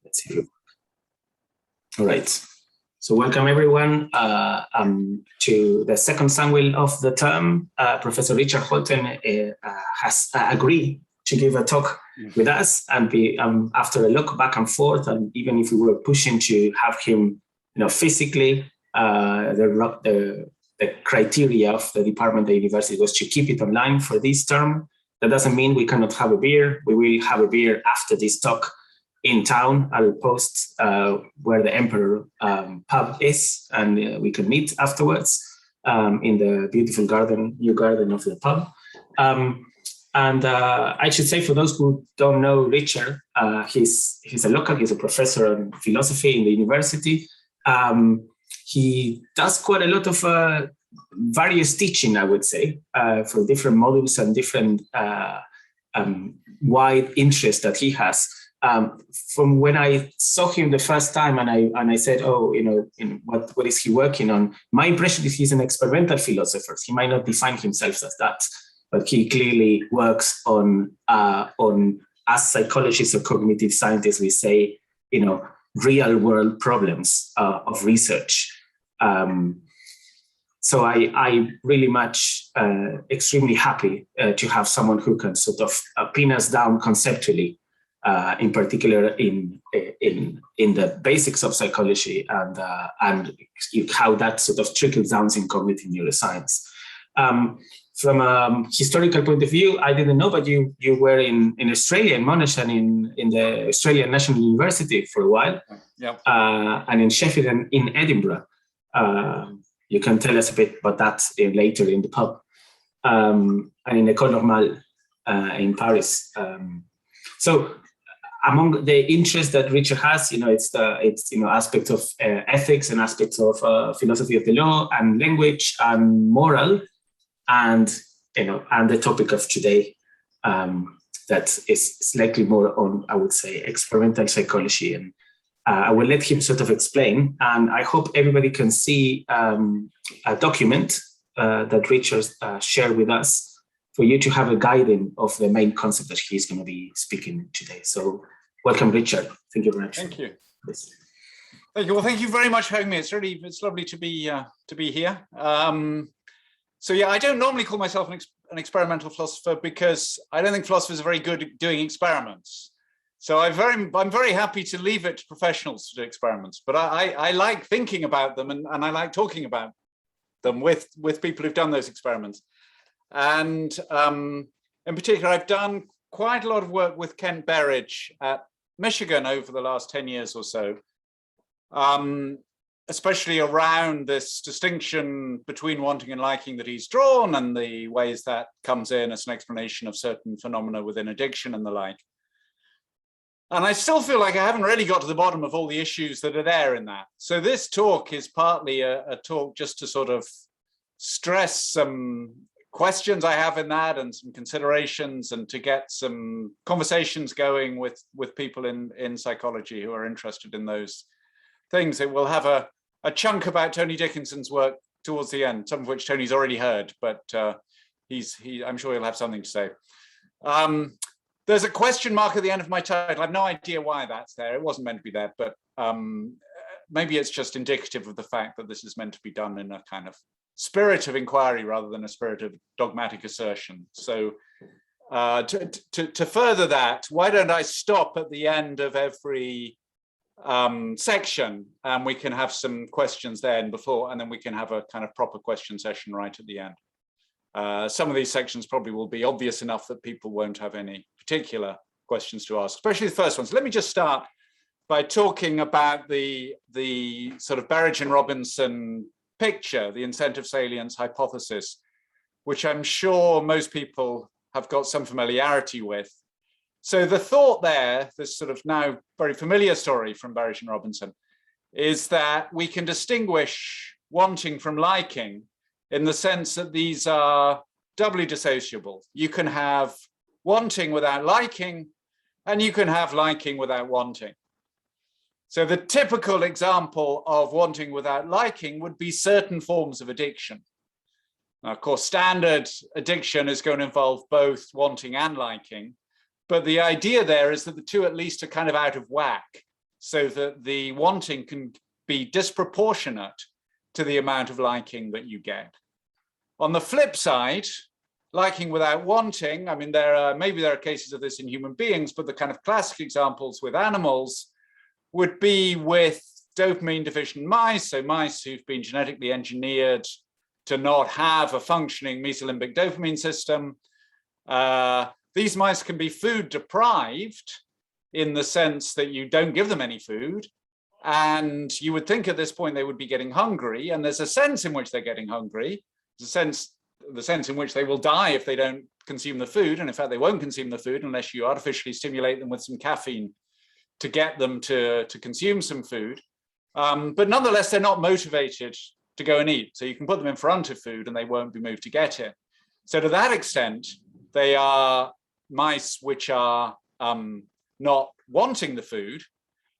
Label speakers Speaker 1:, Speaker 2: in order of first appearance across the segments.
Speaker 1: Let's see. All right. So welcome everyone to the second Zangwill of the term. Professor Richard Holton has agreed to give a talk with us, and be after a look back and forth, and even if we were pushing to have him, physically, the criteria of the department, the university, was to keep it online for this term. That doesn't mean we cannot have a beer. We will have a beer after this talk in town. I will post where the Emperor pub is, and we can meet afterwards in the beautiful new garden of the pub. And I should say, for those who don't know Richard, he's a professor of philosophy in the university. He does quite a lot of various teaching, I would say, for different modules and different wide interests that he has. From when I saw him the first time, and I said, what is he working on? My impression is he's an experimental philosopher. He might not define himself as that, but he clearly works on as psychologists or cognitive scientists, we say, real world problems of research. So I really much extremely happy to have someone who can sort of pin us down conceptually, in particular in the basics of psychology and how that sort of trickles down in cognitive neuroscience. From a historical point of view, I didn't know, but you were in Australia, in Monash, and in the Australian National University for a while,
Speaker 2: yep.
Speaker 1: And in Sheffield and in Edinburgh. You can tell us a bit about that later in the pub, and in École Normale in Paris. So among the interests that Richard has, it's aspects of ethics and aspects of philosophy of the law and language and moral, and the topic of today that is slightly more on, I would say, experimental psychology. And I will let him sort of explain, and I hope everybody can see a document that Richard shared with us for you to have a guiding of the main concept that he's going to be speaking today. So welcome, Richard. Thank you very much.
Speaker 2: Thank you. Thank you. Well, thank you very much for having me. It's lovely to be here. So yeah, I don't normally call myself an experimental philosopher because I don't think philosophers are very good at doing experiments. So I'm very happy to leave it to professionals to do experiments, but I like thinking about them and I like talking about them with people who've done those experiments. And in particular, I've done quite a lot of work with Kent Berridge at Michigan over the last 10 years or so, especially around this distinction between wanting and liking that he's drawn and the ways that comes in as an explanation of certain phenomena within addiction and the like. And I still feel like I haven't really got to the bottom of all the issues that are there in that. So this talk is partly a talk just to sort of stress some questions I have in that and some considerations, and to get some conversations going with people in psychology who are interested in those things. It will have a chunk about Tony Dickinson's work towards the end, some of which Tony's already heard, but I'm sure he'll have something to say. There's a question mark at the end of my title. I have no idea why that's there. It wasn't meant to be there, but maybe it's just indicative of the fact that this is meant to be done in a kind of spirit of inquiry rather than a spirit of dogmatic assertion. So to further that, why don't I stop at the end of every section, and we can have some questions then and then we can have a kind of proper question session right at the end. Some of these sections probably will be obvious enough that people won't have any particular questions to ask, especially the first ones. Let me just start by talking about the sort of Berridge and Robinson picture, the incentive salience hypothesis, which I'm sure most people have got some familiarity with. So the thought there, this sort of now very familiar story from Berridge and Robinson, is that we can distinguish wanting from liking in the sense that these are doubly dissociable. You can have wanting without liking, and you can have liking without wanting. So the typical example of wanting without liking would be certain forms of addiction. Now, of course, standard addiction is going to involve both wanting and liking, but the idea there is that the two at least are kind of out of whack. so that the wanting can be disproportionate to the amount of liking that you get. On the flip side, liking without wanting, I mean, maybe there are cases of this in human beings, but the kind of classic examples with animals would be with dopamine deficient mice, so mice who've been genetically engineered to not have a functioning mesolimbic dopamine system. These mice can be food deprived in the sense that you don't give them any food. And you would think at this point they would be getting hungry. And there's a sense in which they're getting hungry. There's the sense in which they will die if they don't consume the food. And in fact, they won't consume the food unless you artificially stimulate them with some caffeine to get them to consume some food. But nonetheless, they're not motivated to go and eat. So you can put them in front of food and they won't be moved to get it. So to that extent, they are mice which are not wanting the food.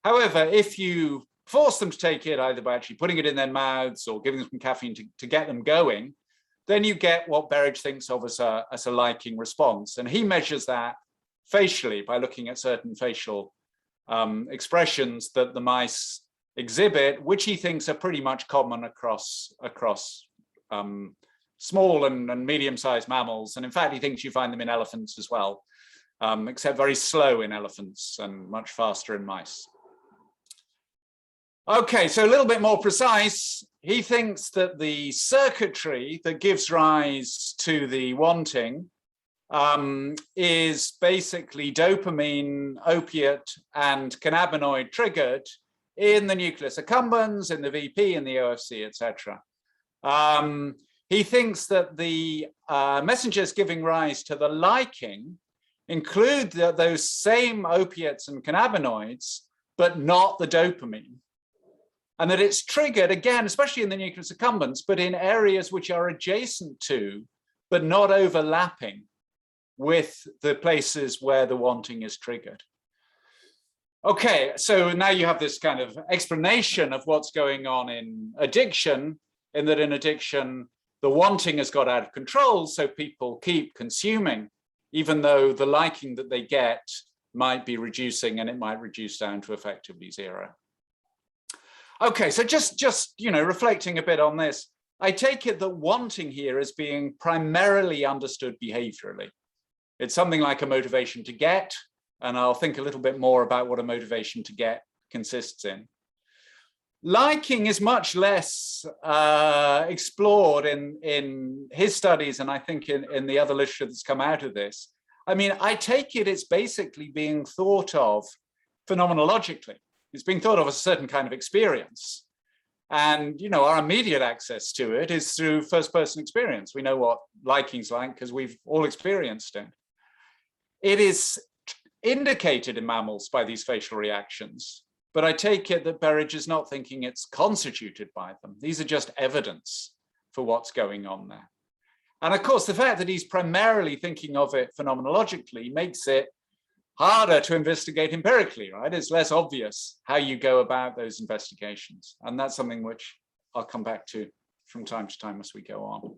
Speaker 2: However, if you force them to take it, either by actually putting it in their mouths or giving them some caffeine to get them going, then you get what Berridge thinks of as a liking response. And he measures that facially by looking at certain facial expressions that the mice exhibit, which he thinks are pretty much common across small and medium-sized mammals. And in fact, he thinks you find them in elephants as well, except very slow in elephants and much faster in mice. Okay, so a little bit more precise, he thinks that the circuitry that gives rise to the wanting is basically dopamine, opiate, and cannabinoid triggered in the nucleus accumbens, in the VP, in the OFC, etc. He thinks that the messengers giving rise to the liking include those same opiates and cannabinoids, but not the dopamine. And that it's triggered, again, especially in the nucleus accumbens, but in areas which are adjacent to, but not overlapping with the places where the wanting is triggered. Okay, so now you have this kind of explanation of what's going on in addiction, in that in addiction, the wanting has got out of control, so people keep consuming, even though the liking that they get might be reducing, and it might reduce down to effectively zero. Okay, so just reflecting a bit on this, I take it that wanting here is being primarily understood behaviorally. It's something like a motivation to get, and I'll think a little bit more about what a motivation to get consists in. Liking is much less explored in his studies, and I think in the other literature that's come out of this. I mean, I take it it's basically being thought of phenomenologically. It's being thought of as a certain kind of experience. And, our immediate access to it is through first-person experience. We know what liking's like because we've all experienced it. It is indicated in mammals by these facial reactions, but I take it that Berridge is not thinking it's constituted by them. These are just evidence for what's going on there. And of course, the fact that he's primarily thinking of it phenomenologically makes it harder to investigate empirically, right? It's less obvious how you go about those investigations. And that's something which I'll come back to from time to time as we go on.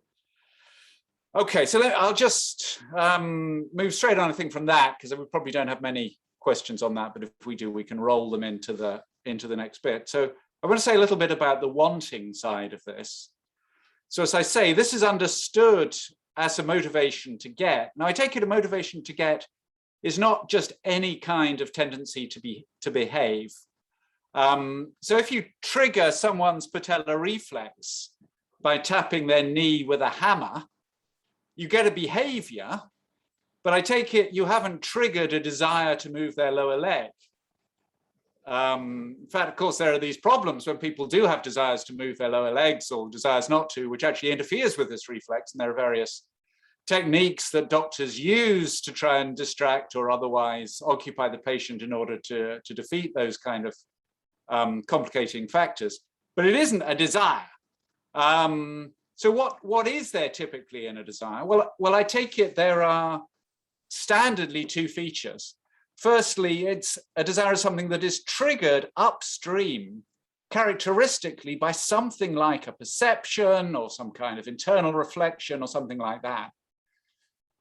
Speaker 2: Okay, so I'll just move straight on, I think, from that, because we probably don't have many questions on that, but if we do, we can roll them into the next bit. So I want to say a little bit about the wanting side of this. So as I say, this is understood as a motivation to get. Now, I take it a motivation to get is not just any kind of tendency to behave. So if you trigger someone's patellar reflex by tapping their knee with a hammer, you get a behavior, but I take it you haven't triggered a desire to move their lower leg. In fact, of course, there are these problems when people do have desires to move their lower legs or desires not to, which actually interferes with this reflex. And there are various techniques that doctors use to try and distract or otherwise occupy the patient in order to defeat those kind of complicating factors. But it isn't a desire. So what is there typically in a desire? Well, I take it there are standardly two features. Firstly, it's a desire of something that is triggered upstream, characteristically by something like a perception or some kind of internal reflection or something like that.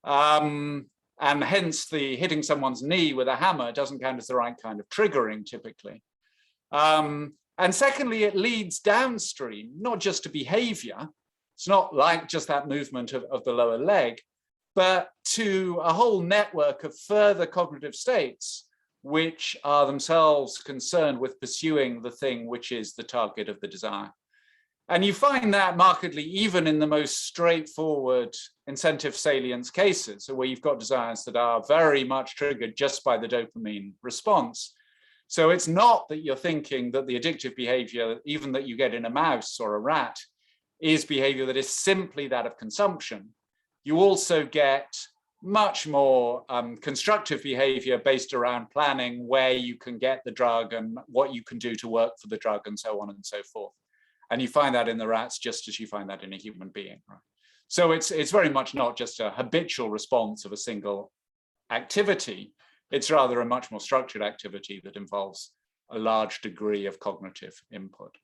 Speaker 2: And hence the hitting someone's knee with a hammer doesn't count as the right kind of triggering typically. And secondly, it leads downstream, not just to behavior. It's not like just that movement of the lower leg, but to a whole network of further cognitive states, which are themselves concerned with pursuing the thing which is the target of the desire. And you find that markedly even in the most straightforward incentive salience cases, so where you've got desires that are very much triggered just by the dopamine response. So it's not that you're thinking that the addictive behavior, even that you get in a mouse or a rat, is behavior that is simply that of consumption. You also get much more constructive behavior based around planning where you can get the drug and what you can do to work for the drug and so on and so forth. And you find that in the rats just as you find that in a human being. Right? So it's very much not just a habitual response of a single activity. It's rather a much more structured activity that involves a large degree of cognitive input.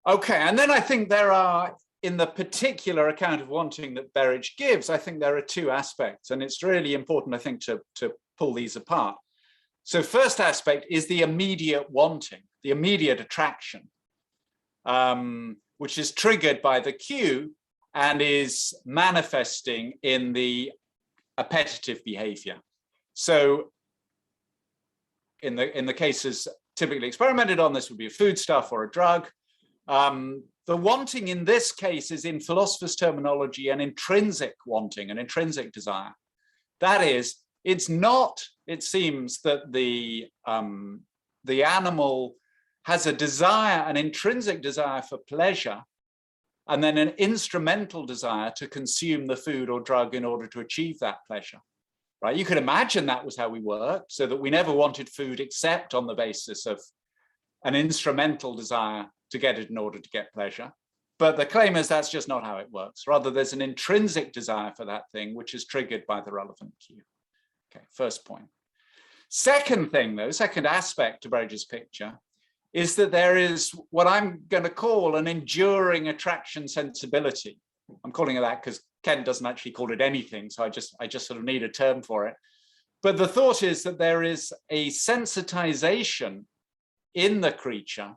Speaker 2: Okay, and then I think there are, in the particular account of wanting that Berridge gives, I think there are two aspects, and it's really important, I think, to pull these apart. So first aspect is the immediate wanting, the immediate attraction, which is triggered by the cue and is manifesting in the appetitive behavior. So in the cases typically experimented on, this would be a foodstuff or a drug. The wanting in this case is, in philosophers' terminology, an intrinsic wanting, an intrinsic desire. That is, it's not, it seems, that the animal has a desire, an intrinsic desire for pleasure, and then an instrumental desire to consume the food or drug in order to achieve that pleasure. Right? You could imagine that was how we worked, so that we never wanted food except on the basis of an instrumental desire to get it in order to get pleasure. But the claim is that's just not how it works. Rather, there's an intrinsic desire for that thing, which is triggered by the relevant cue. Okay, first point. Second thing, though, second aspect to Berridge's picture is that there is what I'm going to call an enduring attraction sensibility. I'm calling it that because Kent doesn't actually call it anything, so I just sort of need a term for it. But the thought is that there is a sensitization in the creature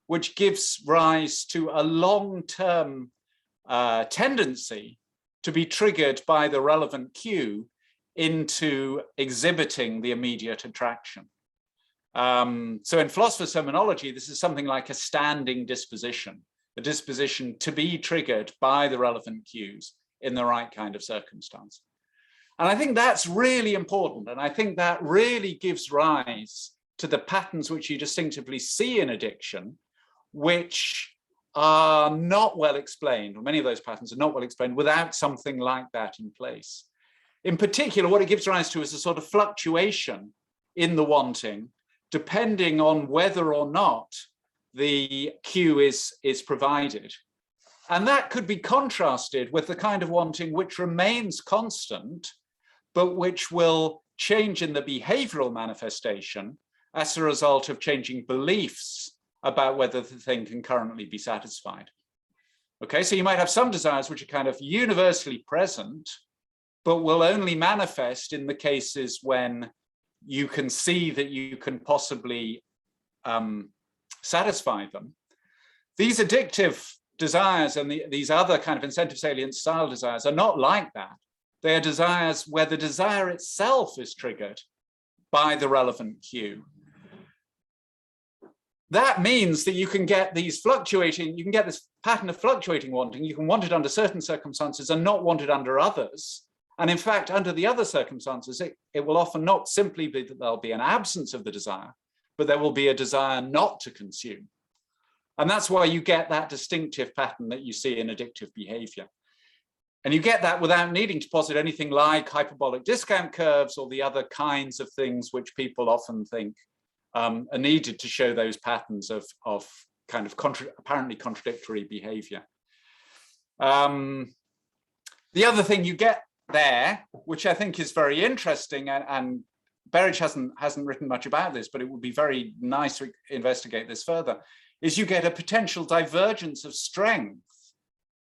Speaker 2: which gives rise to a long-term tendency to be triggered by the relevant cue into exhibiting the immediate attraction. So in philosopher's terminology, this is something like a standing disposition, a disposition to be triggered by the relevant cues in the right kind of circumstance. And I think that's really important. And I think that really gives rise to the patterns which you distinctively see in addiction, which are not well explained, or many of those patterns are not well explained without something like that in place. In particular, what it gives rise to is a sort of fluctuation in the wanting, depending on whether or not the cue is provided. And that could be contrasted with the kind of wanting which remains constant, but which will change in the behavioral manifestation as a result of changing beliefs about whether the thing can currently be satisfied. Okay, so you might have some desires which are kind of universally present, but will only manifest in the cases when you can see that you can possibly satisfy them. These addictive desires and these other kind of incentive salient style desires are not like that. They are desires where the desire itself is triggered by the relevant cue. That means that you can get these fluctuating, you can get this pattern of fluctuating wanting. You can want it under certain circumstances and not want it under others. And in fact, under the other circumstances, it will often not simply be that there'll be an absence of the desire, but there will be a desire not to consume. And that's why you get that distinctive pattern that you see in addictive behavior. And you get that without needing to posit anything like hyperbolic discount curves or the other kinds of things which people often think are needed to show those patterns of kind of apparently contradictory behavior. The other thing you get there, which I think is very interesting, and Berridge hasn't written much about this, but it would be very nice to investigate this further, is you get a potential divergence of strength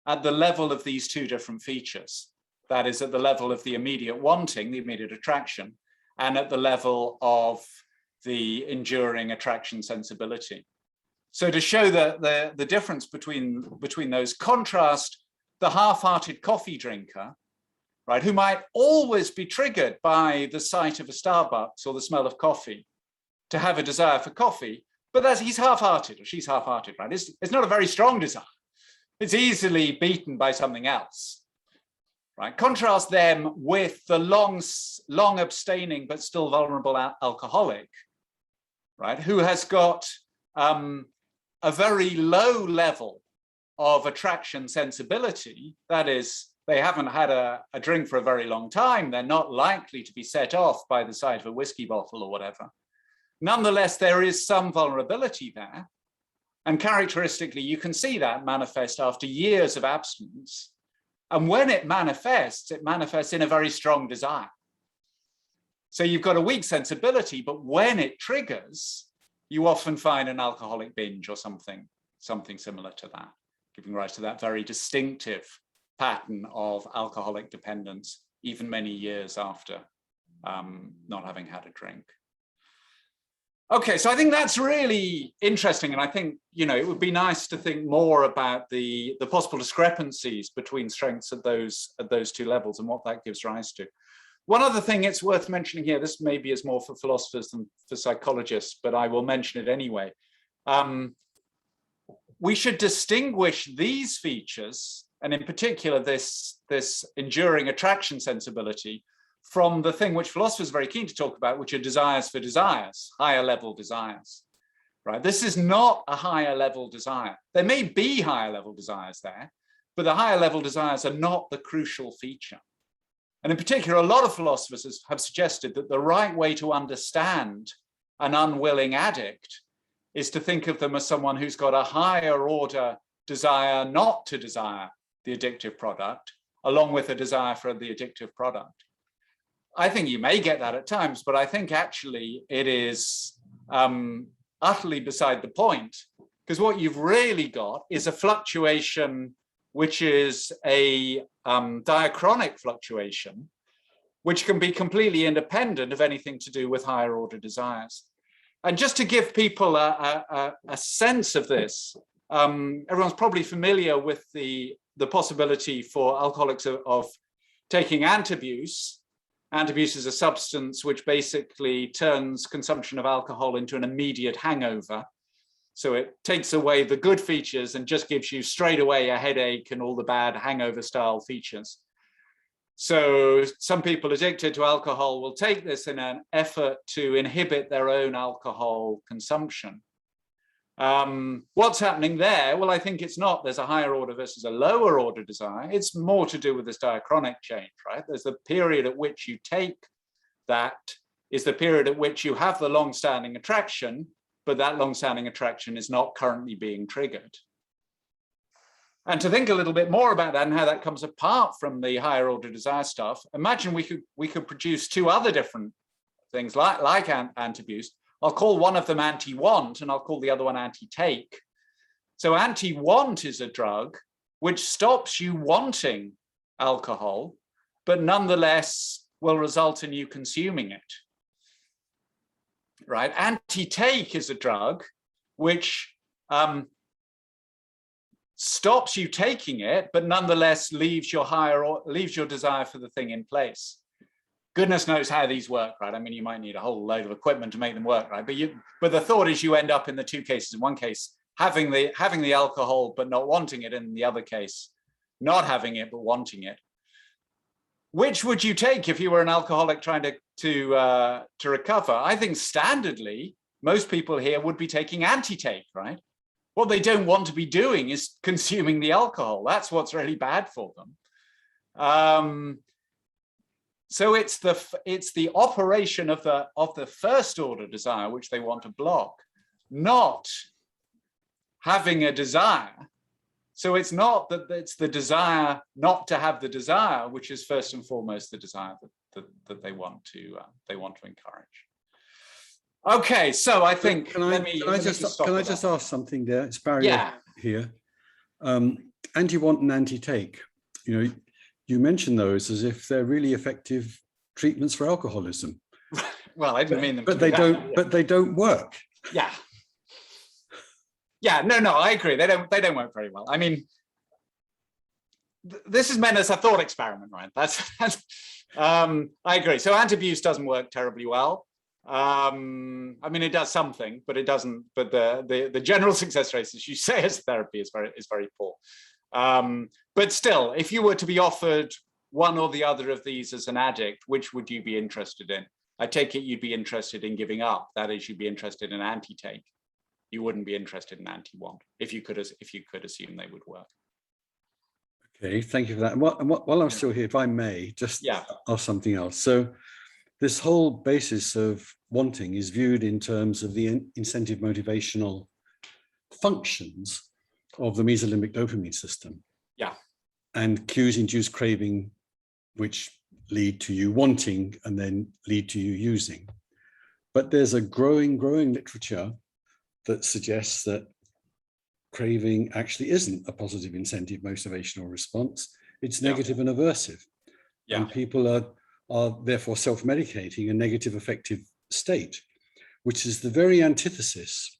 Speaker 2: at the level of these two different features. That is, at the level of the immediate wanting, the immediate attraction, and at the level of the enduring attraction sensibility. So to show the difference between those, contrast the half-hearted coffee drinker, right, who might always be triggered by the sight of a Starbucks or the smell of coffee to have a desire for coffee, but he's half-hearted or she's half-hearted, right? It's not a very strong desire. It's easily beaten by something else, right? Contrast them with the long abstaining but still vulnerable alcoholic, right, who has got a very low level of attraction sensibility. That is, they haven't had a drink for a very long time. They're not likely to be set off by the sight of a whiskey bottle or whatever. Nonetheless, there is some vulnerability there. And characteristically, you can see that manifest after years of abstinence. And when it manifests in a very strong desire. So you've got a weak sensibility, but when it triggers, you often find an alcoholic binge or something similar to that, giving rise to that very distinctive pattern of alcoholic dependence, even many years after not having had a drink. Okay, so I think that's really interesting. And I think, you know, it would be nice to think more about the possible discrepancies between strengths at those two levels and what that gives rise to. One other thing it's worth mentioning here, this maybe is more for philosophers than for psychologists, but I will mention it anyway. We should distinguish these features, and in particular this enduring attraction sensibility, from the thing which philosophers are very keen to talk about, which are desires for desires, higher level desires, right? This is not a higher level desire. There may be higher level desires there, but the higher level desires are not the crucial feature. And in particular, a lot of philosophers have suggested that the right way to understand an unwilling addict is to think of them as someone who's got a higher order desire not to desire the addictive product, along with a desire for the addictive product. I think you may get that at times, but I think actually it is utterly beside the point, because what you've really got is a fluctuation which is a diachronic fluctuation, which can be completely independent of anything to do with higher order desires. And just to give people a sense of this, everyone's probably familiar with the possibility for alcoholics of taking antabuse. Antabuse is a substance which basically turns consumption of alcohol into an immediate hangover. So it takes away the good features and just gives you straight away a headache and all the bad hangover style features. So some people addicted to alcohol will take this in an effort to inhibit their own alcohol consumption. What's happening there? Well, I think it's not there's a higher order versus a lower order desire. It's more to do with this diachronic change, right? There's the period at which you take that is the period at which you have the long-standing attraction, but that long-standing attraction is not currently being triggered. And to think a little bit more about that and how that comes apart from the higher order desire stuff, imagine we could produce two other different things like antabuse. I'll call one of them anti-want and I'll call the other one anti-take. So anti-want is a drug which stops you wanting alcohol, but nonetheless will result in you consuming it. Right? Anti-take is a drug which stops you taking it, but nonetheless leaves your desire for the thing in place. Goodness knows how these work, right? I mean, you might need a whole load of equipment to make them work, right? But the thought is you end up in the two cases. In one case, having the alcohol but not wanting it, and in the other case, not having it but wanting it. Which would you take if you were an alcoholic trying to recover? I think standardly, most people here would be taking anti-take, right? What they don't want to be doing is consuming the alcohol. That's what's really bad for them. So it's the operation of the first order desire which they want to block, not having a desire. So it's not that it's the desire not to have the desire, which is first and foremost the desire that they want to encourage. Okay, so I think
Speaker 3: can I just ask something there? It's Barry here. Anti-want and anti-take. You know, you mention those as if they're really effective treatments for alcoholism.
Speaker 2: well, I didn't mean them.
Speaker 3: But they don't. But they don't work.
Speaker 2: Yeah. Yeah. No. I agree. They don't work very well. I mean, this is meant as a thought experiment, right? That's I agree. So anti-abuse doesn't work terribly well. I mean, it does something, but it doesn't. But the general success rate, as you say, as therapy is very poor. But still, if you were to be offered one or the other of these as an addict, which would you be interested in? I take it you'd be interested in giving up. That is, you'd be interested in anti-take. You wouldn't be interested in anti-want if you could assume they would work.
Speaker 3: Okay, thank you for that. And while I'm still here, if I may, just ask something else. So this whole basis of wanting is viewed in terms of the incentive motivational functions of the mesolimbic dopamine system.
Speaker 2: Yeah. And
Speaker 3: cues induce craving, which lead to you wanting and then lead to you using. But there's a growing literature that suggests that craving actually isn't a positive incentive motivational response. It's negative and aversive. Yeah. And people are therefore self-medicating a negative affective state, which is the very antithesis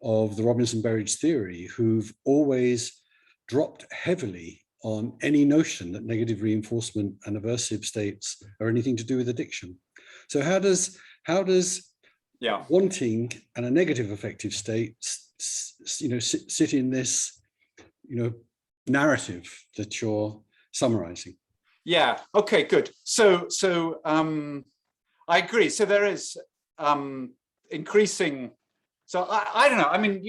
Speaker 3: of the Robinson-Berridge theory, who've always dropped heavily on any notion that negative reinforcement and aversive states are anything to do with addiction. So how does wanting and a negative affective state, sit in this, narrative that you're summarizing?
Speaker 2: Yeah. Okay. Good. So I agree. So there is increasing. So I don't know. I mean,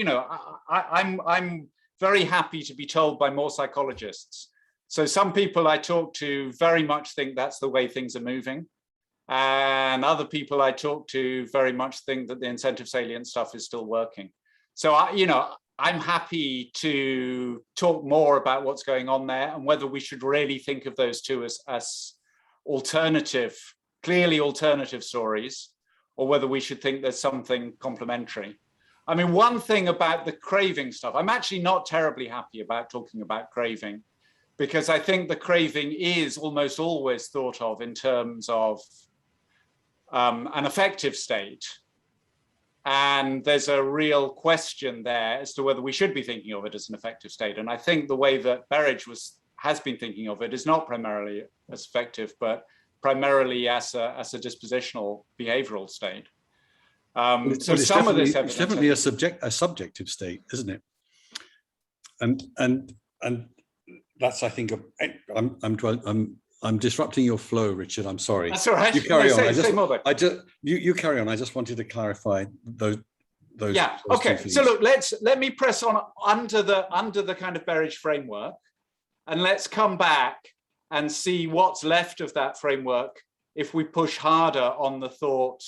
Speaker 2: I'm very happy to be told by more psychologists. So some people I talk to very much think that's the way things are moving. And other people I talk to very much think that the incentive salient stuff is still working. So, I'm happy to talk more about what's going on there and whether we should really think of those two as clearly alternative stories, or whether we should think there's something complementary. I mean, one thing about the craving stuff, I'm actually not terribly happy about talking about craving, because I think the craving is almost always thought of in terms of an affective state. And there's a real question there as to whether we should be thinking of it as an affective state. And I think the way that Berridge has been thinking of it is not primarily as affective, but primarily as a dispositional behavioral state. So some of this evidence,
Speaker 3: it's definitely a subjective state, isn't it? And that's, I think, I'm disrupting your flow, Richard. I'm sorry.
Speaker 2: That's all right.
Speaker 3: You carry on. You carry on. I just wanted to clarify those.
Speaker 2: Yeah. Okay. So look, let me press on under the kind of Berridge framework, and let's come back and see what's left of that framework if we push harder on the thought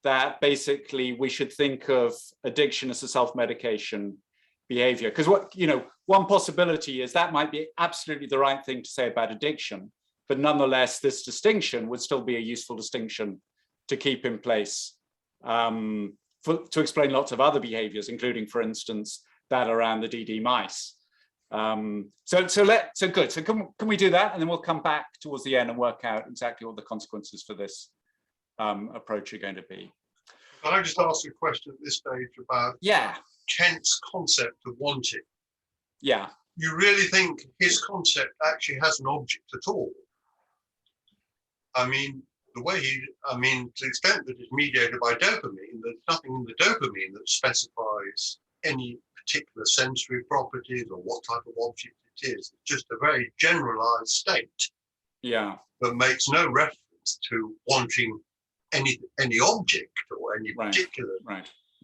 Speaker 2: that basically we should think of addiction as a self-medication behavior. Because one possibility is that might be absolutely the right thing to say about addiction, but nonetheless, this distinction would still be a useful distinction to keep in place to explain lots of other behaviors, including, for instance, that around the DD mice. So good. So can we do that, and then we'll come back towards the end and work out exactly what the consequences for this approach are going to be.
Speaker 4: Can I just ask a question at this stage about Kent's concept of wanting?
Speaker 2: Yeah.
Speaker 4: You really think his concept actually has an object at all? I mean, to the extent that it's mediated by dopamine, there's nothing in the dopamine that specifies any particular sensory properties or what type of object it is. It's just a very generalized state.
Speaker 2: Yeah.
Speaker 4: That makes no reference to wanting any object or any particular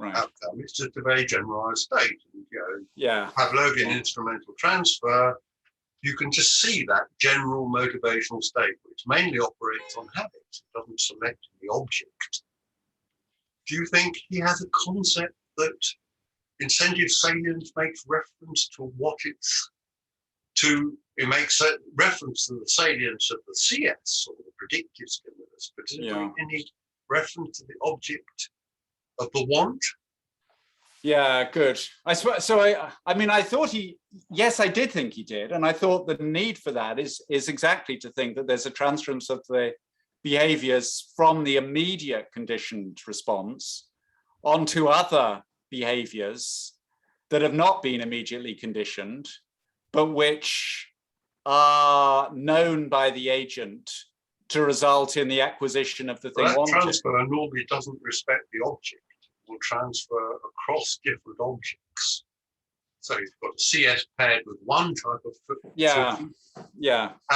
Speaker 4: outcome. It's just a very generalized state. Pavlovian instrumental transfer, you can just see that general motivational state, which mainly operates on habits. It doesn't select the object. Do you think he has a concept that incentive salience makes reference to it makes a reference to the salience of the CS or the predictive stimulus, but is there any reference to the object of the want?
Speaker 2: Yeah, good. I thought I did think he did. And I thought the need for that is exactly to think that there's a transference of the behaviors from the immediate conditioned response onto other behaviors that have not been immediately conditioned, but which are known by the agent to result in the acquisition of the thing wanted.
Speaker 4: That transfer normally doesn't respect the object. It will transfer across different objects. So you've got a CS paired with one type of
Speaker 2: thing,
Speaker 4: and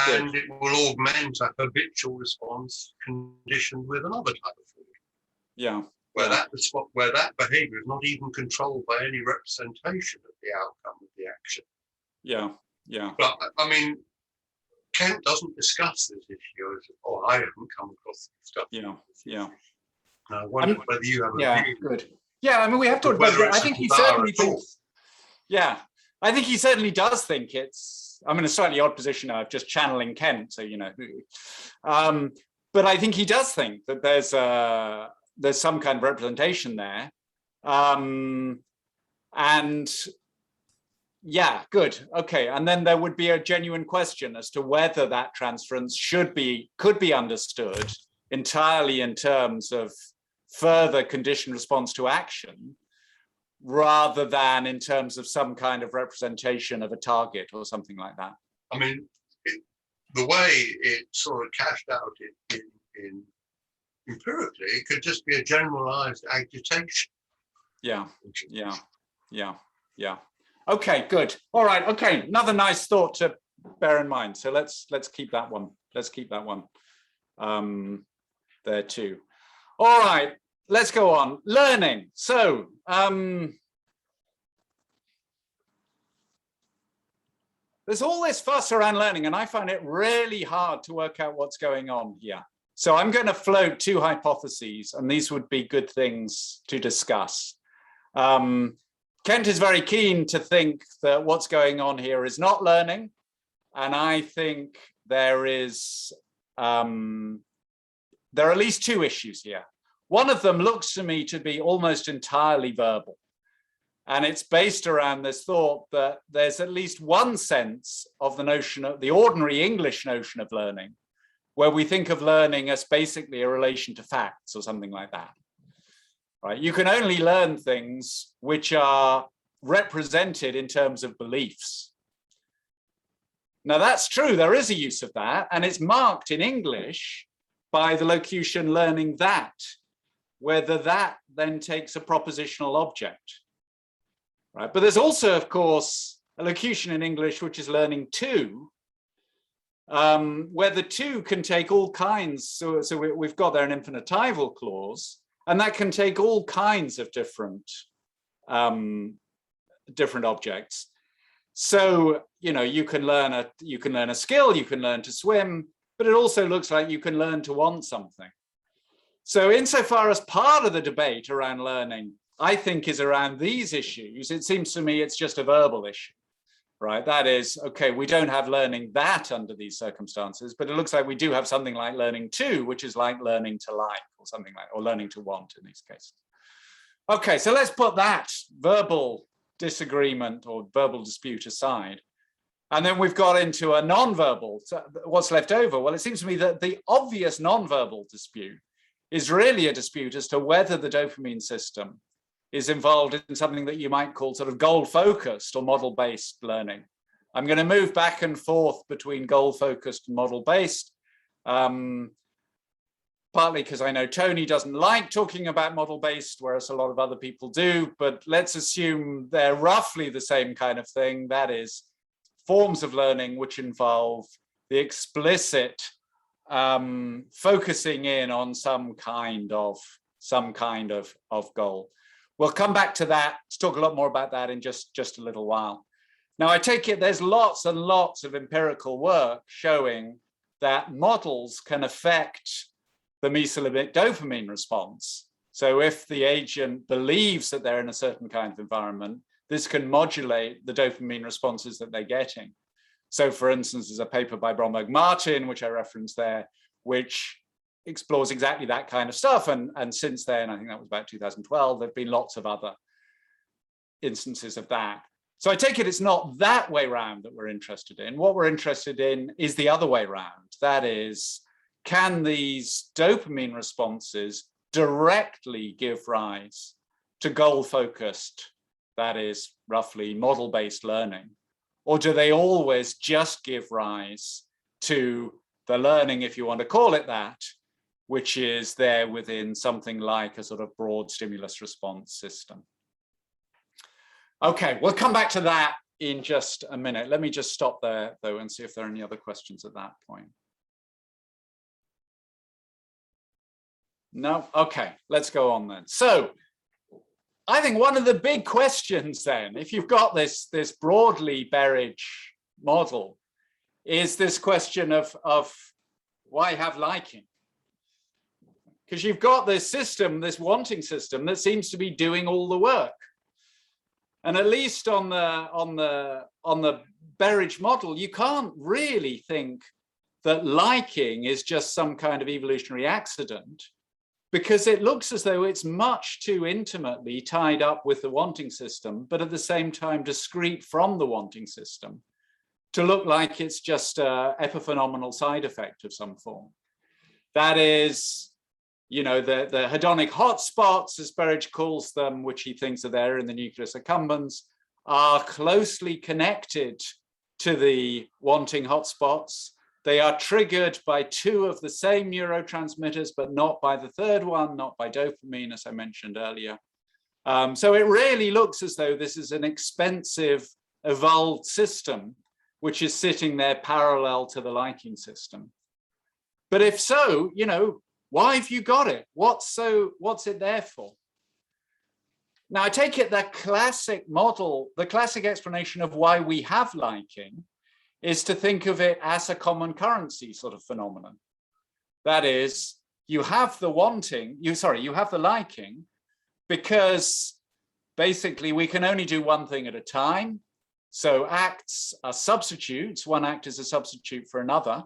Speaker 4: good. It will augment a habitual response conditioned with another type of thing. Where that behavior is not even controlled by any representation of the outcome of the action. But I mean, Kent doesn't discuss this issue, or I haven't come across this stuff. And I wonder whether you have a view.
Speaker 2: Good. I mean, we have talked about it. I think he certainly thinks. I think he certainly does think it's. I'm in a slightly odd position now of just channeling Kent, so you know. But I think he does think that there's some kind of representation there, and good, okay. And then there would be a genuine question as to whether that transference could be understood entirely in terms of further conditioned response to action, rather than in terms of some kind of representation of a target or something like that.
Speaker 4: I mean, the way it sort of cashed out in empirically, it could just be a generalized agitation. Okay, good. All right. Okay, another nice thought to bear in mind. So let's keep that one. Let's keep that one there too. All right. Let's go on. Learning. So there's all this fuss around learning, and I find it really hard to work out what's going on here. So I'm going to float two hypotheses, and these would be good things to discuss. Kent is very keen to think that what's going on here is not learning, and I think there are at least two issues here. One of them looks to me to be almost entirely verbal, and it's based around this thought that there's at least one sense of the notion of the ordinary English notion of learning, where we think of learning as basically a relation to facts or something like that. Right? You can only learn things which are represented in terms of beliefs. Now that's true, there is a use of that, and it's marked in English by the locution learning that, whether that then takes a propositional object. Right? But there's also, of course, a locution in English which is learning to, where the to can take all kinds. So we've got there an infinitival clause, and that can take all kinds of different objects. So you can learn a skill, you can learn to swim, but it also looks like you can learn to want something. So insofar as part of the debate around learning, I think, is around these issues, it seems to me it's just a verbal issue. Right, that is, okay, we don't have learning that under these circumstances, but it looks like we do have something like learning to, which is like learning to like, or something like, or learning to want in these cases. Okay, so let's put that verbal disagreement or verbal dispute aside. And then we've got into a non-verbal, so what's left over? Well, it seems to me that the obvious non-verbal dispute is really a dispute as to whether the dopamine system is involved in something that you might call sort of goal-focused or model-based learning. I'm going to move back and forth between goal-focused and model-based, partly because I know Tony doesn't like talking about model-based, whereas a lot of other people do, but let's assume they're roughly the same kind of thing. That is, forms of learning which involve the explicit focusing in on some kind of goal. We'll come back to that, to talk a lot more about that in just a little while. Now, I take it there's lots and lots of empirical work showing that models can affect the mesolimbic dopamine response. So if the agent believes that they're in a certain kind of environment, this can modulate the dopamine responses that they're getting. So for instance, there's a paper by Bromberg-Martin, which I referenced there, which explores exactly that kind of stuff. And since then, I think that was about 2012, there've been lots of other instances of that. So I take it it's not that way round that we're interested in. What we're interested in is the other way round. That is,
Speaker 2: can these dopamine responses directly give rise to goal-focused, that is roughly model-based learning? Or do they always just give rise to the learning, if you want to call it that, which is there within something like a sort of broad stimulus response system? Okay, we'll come back to that in just a minute. Let me just stop there, though, and see if there are any other questions at that point. No? Okay, let's go on then. So I think one of the big questions then, if you've got this broadly Berridge model, is this question of why have liking? Because you've got this system, this wanting system, that seems to be doing all the work. And at least on the Berridge model, you can't really think that liking is just some kind of evolutionary accident, because it looks as though it's much too intimately tied up with the wanting system, but at the same time discrete from the wanting system, to look like it's just an epiphenomenal side effect of some form. That is, you know, the hedonic hotspots, as Berridge calls them, which he thinks are there in the nucleus accumbens, are closely connected to the wanting hotspots. They are triggered by two of the same neurotransmitters, but not by the third one, not by dopamine, as I mentioned earlier. So it really looks as though this is an expensive, evolved system, which is sitting there parallel to the liking system. But if so, you know, why have you got it? What's it there for? Now, I take it the classic model, the classic explanation of why we have liking is to think of it as a common currency sort of phenomenon. That is, you have the wanting, you have the liking, because basically we can only do one thing at a time. So acts are substitutes, one act is a substitute for another.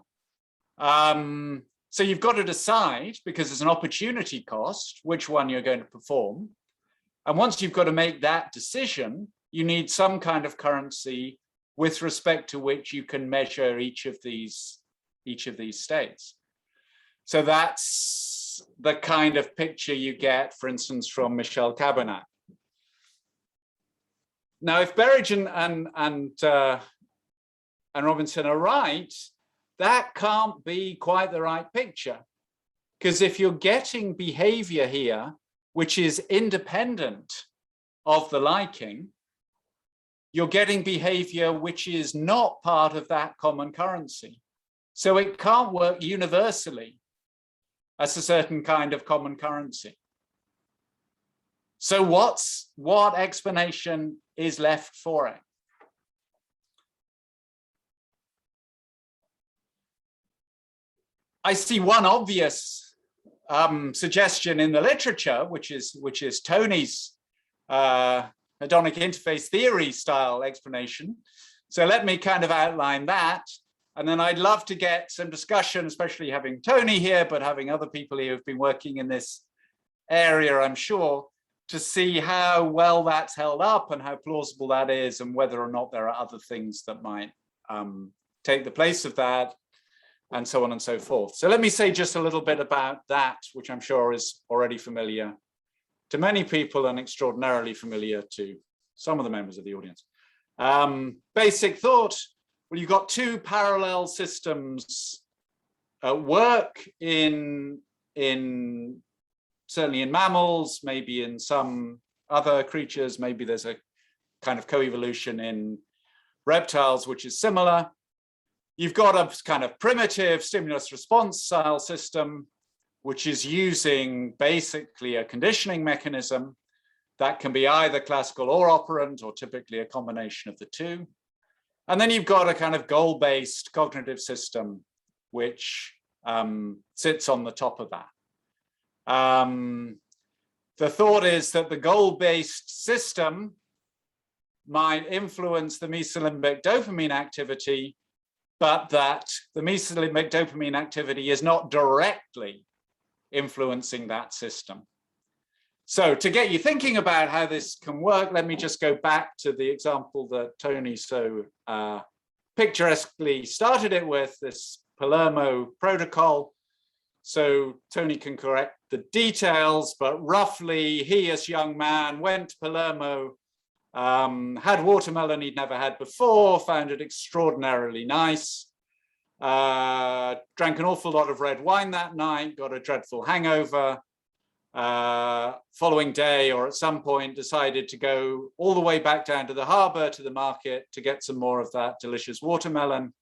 Speaker 2: So you've got to decide, because there's an opportunity cost, which one you're going to perform. And once you've got to make that decision, you need some kind of currency with respect to which you can measure each of these states. So that's the kind of picture you get, for instance, from Michel Cabanac. Now, if Berridge and Robinson are right, that can't be quite the right picture. Because if you're getting behavior here, which is independent of the liking, you're getting behavior which is not part of that common currency. So it can't work universally as a certain kind of common currency. So what explanation is left for it? I see one obvious suggestion in the literature, which is Tony's hedonic interface theory style explanation. So let me kind of outline that. And then I'd love to get some discussion, especially having Tony here, but having other people here who've been working in this area, I'm sure, to see how well that's held up and how plausible that is, and whether or not there are other things that might take the place of that, and so on and so forth. So let me say just a little bit about that, which I'm sure is already familiar to many people and extraordinarily familiar to some of the members of the audience. Basic thought, well, you've got two parallel systems at work in certainly in mammals, maybe in some other creatures, maybe there's a kind of coevolution in reptiles, which is similar. You've got a kind of primitive stimulus response style system, which is using basically a conditioning mechanism that can be either classical or operant, or typically a combination of the two. And then you've got a kind of goal-based cognitive system, which sits on the top of that. The thought is that the goal-based system might influence the mesolimbic dopamine activity, but that the mesolimbic dopamine activity is not directly influencing that system. So to get you thinking about how this can work, let me just go back to the example that Tony so picturesquely started it with, this Palermo protocol. So Tony can correct the details, but roughly he, as young man, went to Palermo, had watermelon he'd never had before, found it extraordinarily nice, drank an awful lot of red wine that night, got a dreadful hangover. Following day, or at some point, decided to go all the way back down to the harbor, to the market, to get some more of that delicious watermelon.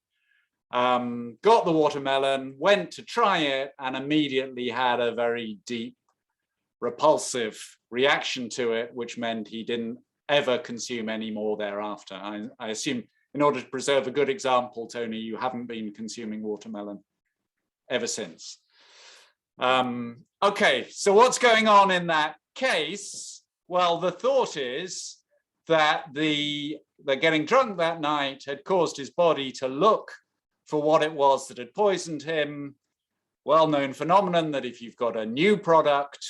Speaker 2: Got the watermelon, went to try it, and immediately had a very deep, repulsive reaction to it, which meant he didn't ever consume any more thereafter. I assume, in order to preserve a good example, Tony, you haven't been consuming watermelon ever since. Okay, so what's going on in that case? Well, the thought is that the getting drunk that night had caused his body to look for what it was that had poisoned him. Well-known phenomenon that if you've got a new product,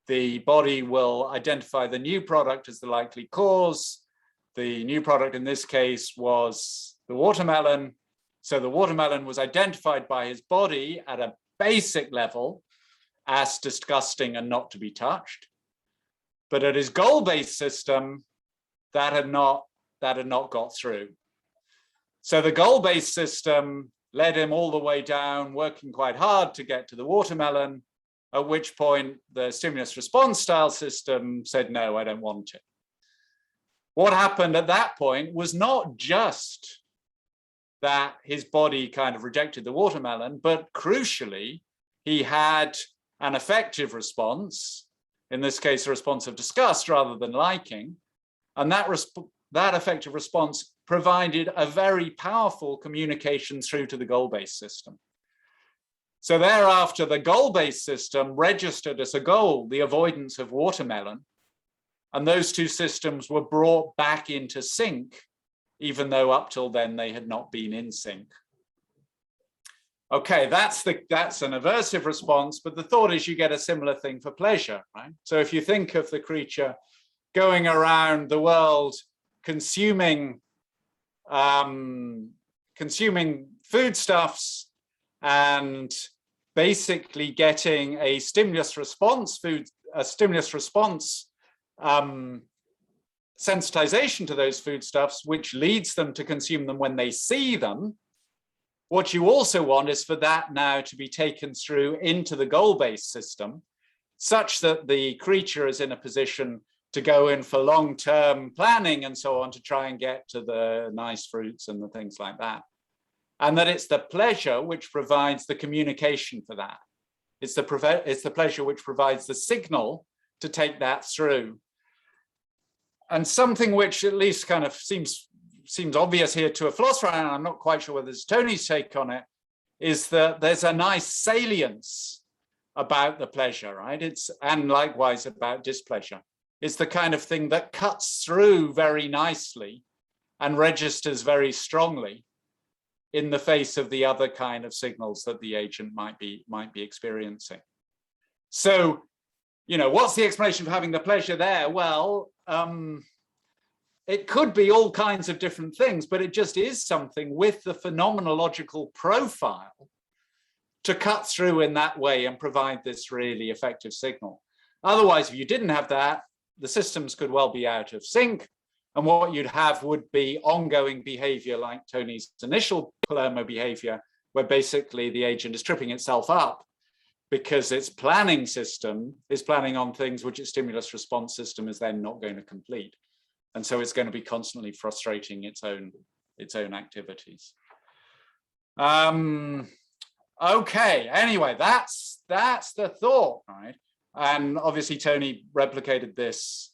Speaker 2: the body will identify the new product as the likely cause. The new product in this case was the watermelon. So the watermelon was identified by his body at a basic level as disgusting and not to be touched. But at his goal-based system, that had not got through. So the goal-based system led him all the way down, working quite hard to get to the watermelon, at which point the stimulus response style system said, no, I don't want it. What happened at that point was not just that his body kind of rejected the watermelon, but crucially, he had an affective response, in this case, a response of disgust rather than liking. And that affective response provided a very powerful communication through to the goal-based system. So thereafter, the goal-based system registered as a goal the avoidance of watermelon, and those two systems were brought back into sync, even though up till then they had not been in sync. Okay, that's an aversive response, but the thought is you get a similar thing for pleasure, right? So if you think of the creature going around the world consuming foodstuffs and basically getting a stimulus response sensitization to those foodstuffs, which leads them to consume them when they see them. What you also want is for that now to be taken through into the goal-based system, such that the creature is in a position to go in for long-term planning and so on to try and get to the nice fruits and the things like that. And that it's the pleasure which provides the communication for that. It's the pleasure which provides the signal to take that through. And something which at least kind of seems obvious here to a philosopher, and I'm not quite sure whether it's Tony's take on it, is that there's a nice salience about the pleasure, right? And likewise about displeasure. It's the kind of thing that cuts through very nicely and registers very strongly in the face of the other kind of signals that the agent might be experiencing. So, you know, what's the explanation for having the pleasure there? Well, it could be all kinds of different things, but it just is something with the phenomenological profile to cut through in that way and provide this really effective signal. Otherwise, if you didn't have that, the systems could well be out of sync. And what you'd have would be ongoing behavior like Tony's initial Palermo behavior, where basically the agent is tripping itself up because its planning system is planning on things which its stimulus response system is then not going to complete. And so it's going to be constantly frustrating its own activities. Okay, anyway, that's the thought, right? And obviously Tony replicated this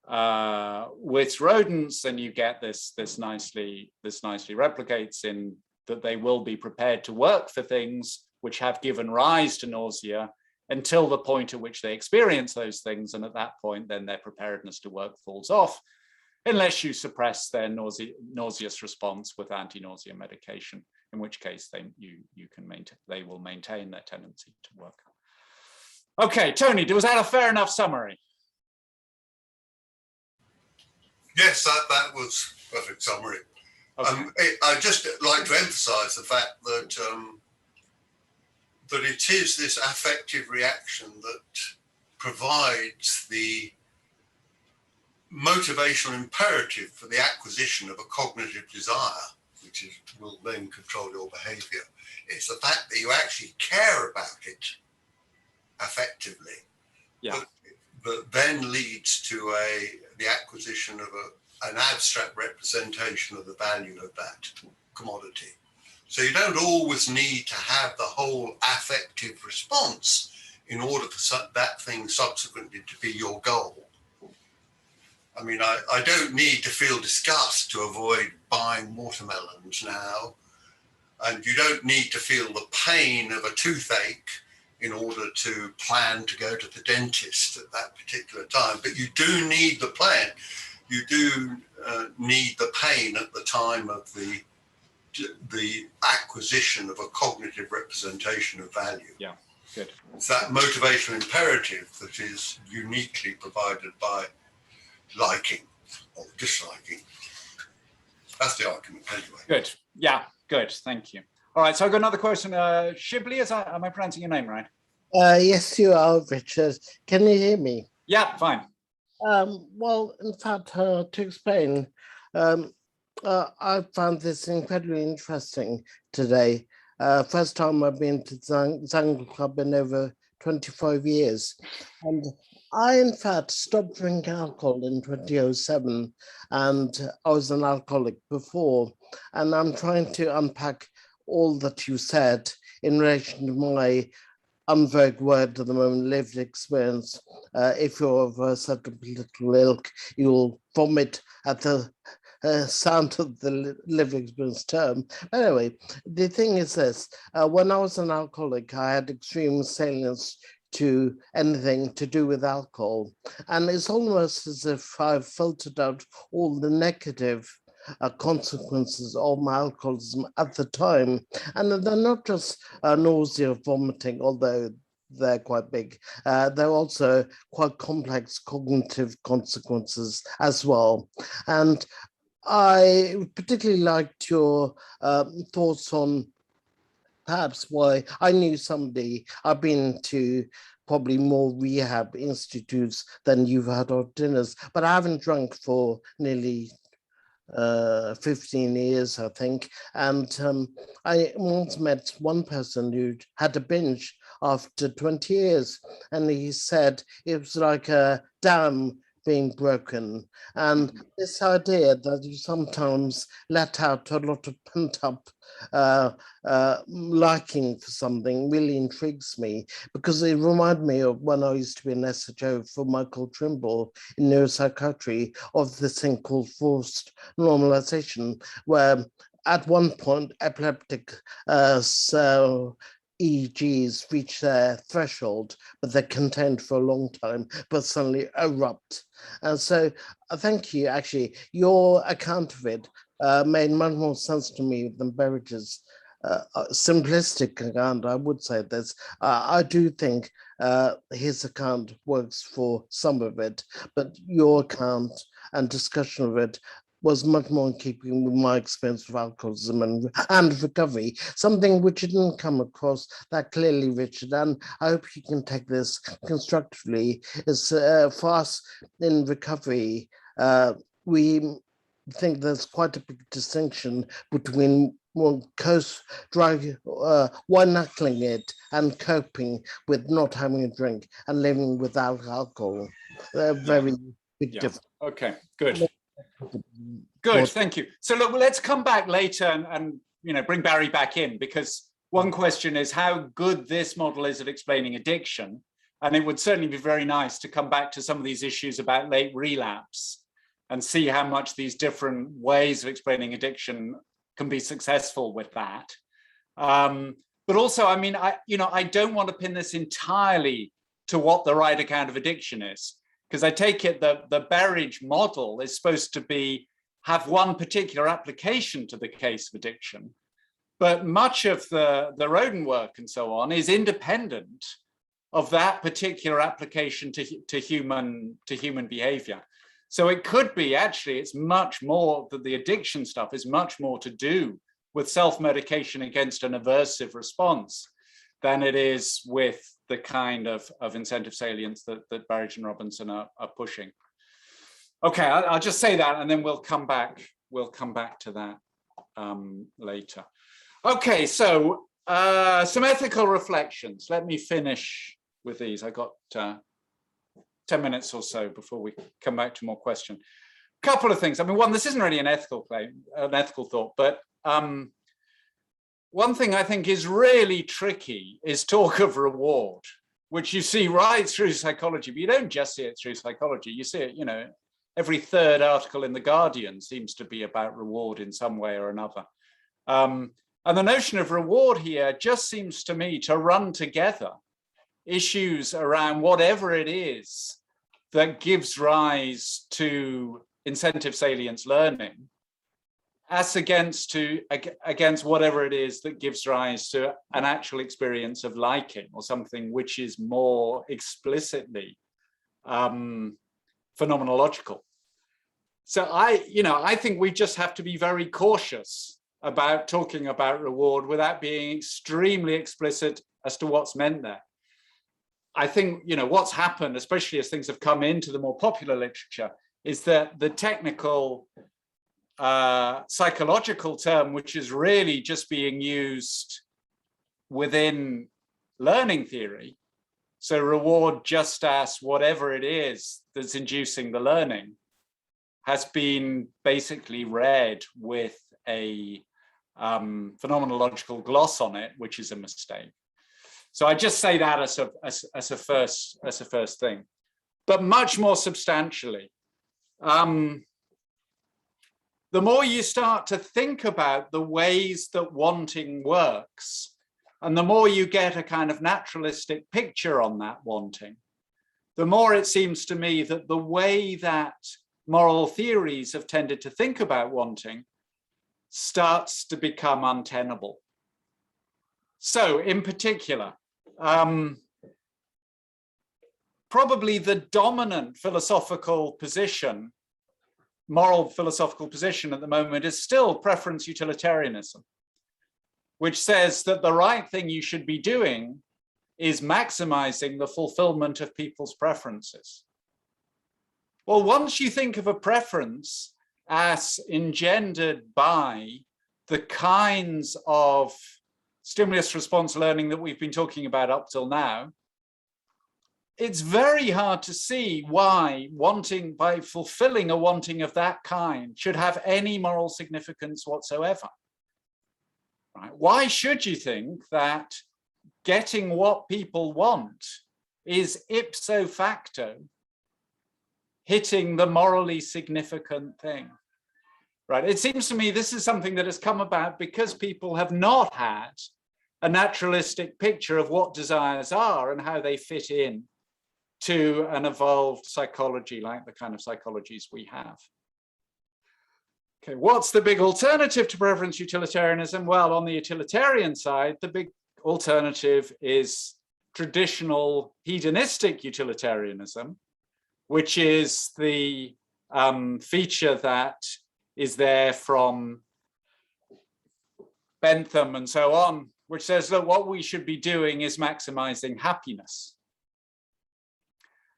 Speaker 2: with rodents, and you get this nicely replicates in that they will be prepared to work for things which have given rise to nausea until the point at which they experience those things, and at that point then their preparedness to work falls off, unless you suppress their nauseous response with anti-nausea medication, in which case they will maintain their tendency to work. Okay, Tony, was that a fair enough summary?
Speaker 4: Yes, that was a perfect summary. Okay. I'd just like to emphasize the fact that, you know, the stimulus response system, as it is, is a very, very powerful communication system. And it that it is this affective reaction that provides the motivational imperative for the acquisition of a cognitive desire, which will then control your behavior. It's the fact that you actually care about it affectively, that then leads to the acquisition of an abstract representation of the value of that commodity. So you don't always need to have the whole affective response in order for that thing subsequently to be your goal. I mean, I don't need to feel disgust to avoid buying watermelons now. And you don't need to feel the pain of a toothache in order to plan to go to the dentist at that particular time. But you do need the plan. You do need the pain at the time of the acquisition of a cognitive representation of value.
Speaker 2: Yeah, good.
Speaker 4: It's that motivational imperative that is uniquely provided by liking or disliking. That's the argument anyway.
Speaker 2: Good. Yeah, good. Thank you. All right, so I've got another question. Shibli, am I pronouncing your name right?
Speaker 5: Yes, you are, Richard. Can you hear me?
Speaker 2: Yeah, fine.
Speaker 5: Well, in fact, to explain, I found this incredibly interesting today. First time I've been to Zangwill Club in over 25 years. And I, in fact, stopped drinking alcohol in 2007, and I was an alcoholic before. And I'm trying to unpack all that you said in relation to my unvogue word at the moment, lived experience. If you're of a certain political ilk, you'll vomit at the sound of the lived experience term. Anyway, the thing is this, when I was an alcoholic, I had extreme salience to anything to do with alcohol. And it's almost as if I've filtered out all the negative consequences of my alcoholism at the time. And they're not just nausea, vomiting, although they're quite big. They're also quite complex cognitive consequences as well. And I particularly liked your thoughts on perhaps why I knew somebody. I've been to probably more rehab institutes than you've had or dinners, but I haven't drunk for nearly 15 years, I think. And I once met one person who had a binge after 20 years, and he said it was like a dam being broken. And this idea that you sometimes let out a lot of pent-up liking for something really intrigues me, because it reminded me of when I used to be an SHO for Michael Trimble in neuropsychiatry, of this thing called forced normalization, where at one point epileptic EEGs reach their threshold, but they're contained for a long time, but suddenly erupt. And so thank you. Actually, your account of it made much more sense to me than Berridge's simplistic account. I would say this. I do think his account works for some of it, but your account and discussion of it was much more in keeping with my experience of alcoholism and recovery, something which didn't come across that clearly, Richard, and I hope you can take this constructively. Is for us in recovery, we think there's quite a big distinction between white-knuckling it and coping with not having a drink and living without alcohol. They're very big difference.
Speaker 2: Okay, good. Good, thank you. So look, let's come back later and bring Barry back in, because one question is how good this model is at explaining addiction. And it would certainly be very nice to come back to some of these issues about late relapse and see how much these different ways of explaining addiction can be successful with that. But also, I mean, I don't want to pin this entirely to what the right account of addiction is, because I take it that the Berridge model is supposed to have one particular application to the case of addiction, but much of the rodent work and so on is independent of that particular application to human behavior. So it could be actually, it's much more that the addiction stuff is much more to do with self-medication against an aversive response. than it is with the kind of incentive salience that Berridge and Robinson are pushing. Okay, I'll just say that, and then we'll come back to that later. Okay, so some ethical reflections. Let me finish with these. I got 10 minutes or so before we come back to more questions. Couple of things. I mean, one, this isn't really an ethical claim, an ethical thought, but one thing I think is really tricky is talk of reward, which you see right through psychology, but you don't just see it through psychology. You see it, you know, every third article in The Guardian seems to be about reward in some way or another. And the notion of reward here just seems to me to run together issues around whatever it is that gives rise to incentive salience learning, as against whatever it is that gives rise to an actual experience of liking, or something which is more explicitly phenomenological. So I think we just have to be very cautious about talking about reward without being extremely explicit as to what's meant there. I think, you know, what's happened, especially as things have come into the more popular literature, is that the technical psychological term, which is really just being used within learning theory, so reward just as whatever it is that's inducing the learning, has been basically read with a phenomenological gloss on it, which is a mistake. So I just say that as a first thing, but much more substantially, the more you start to think about the ways that wanting works, and the more you get a kind of naturalistic picture on that wanting, the more it seems to me that the way that moral theories have tended to think about wanting starts to become untenable. So in particular, probably the dominant philosophical position, moral philosophical position at the moment, is still preference utilitarianism, which says that the right thing you should be doing is maximizing the fulfillment of people's preferences. Well, once you think of a preference as engendered by the kinds of stimulus response learning that we've been talking about up till now, it's very hard to see why wanting, by fulfilling a wanting of that kind, should have any moral significance whatsoever. Right? Why should you think that getting what people want is ipso facto hitting the morally significant thing? Right? It seems to me this is something that has come about because people have not had a naturalistic picture of what desires are and how they fit in to an evolved psychology like the kind of psychologies we have. Okay, what's the big alternative to preference utilitarianism? Well, on the utilitarian side, the big alternative is traditional hedonistic utilitarianism, which is the feature that is there from Bentham and so on, which says that what we should be doing is maximizing happiness.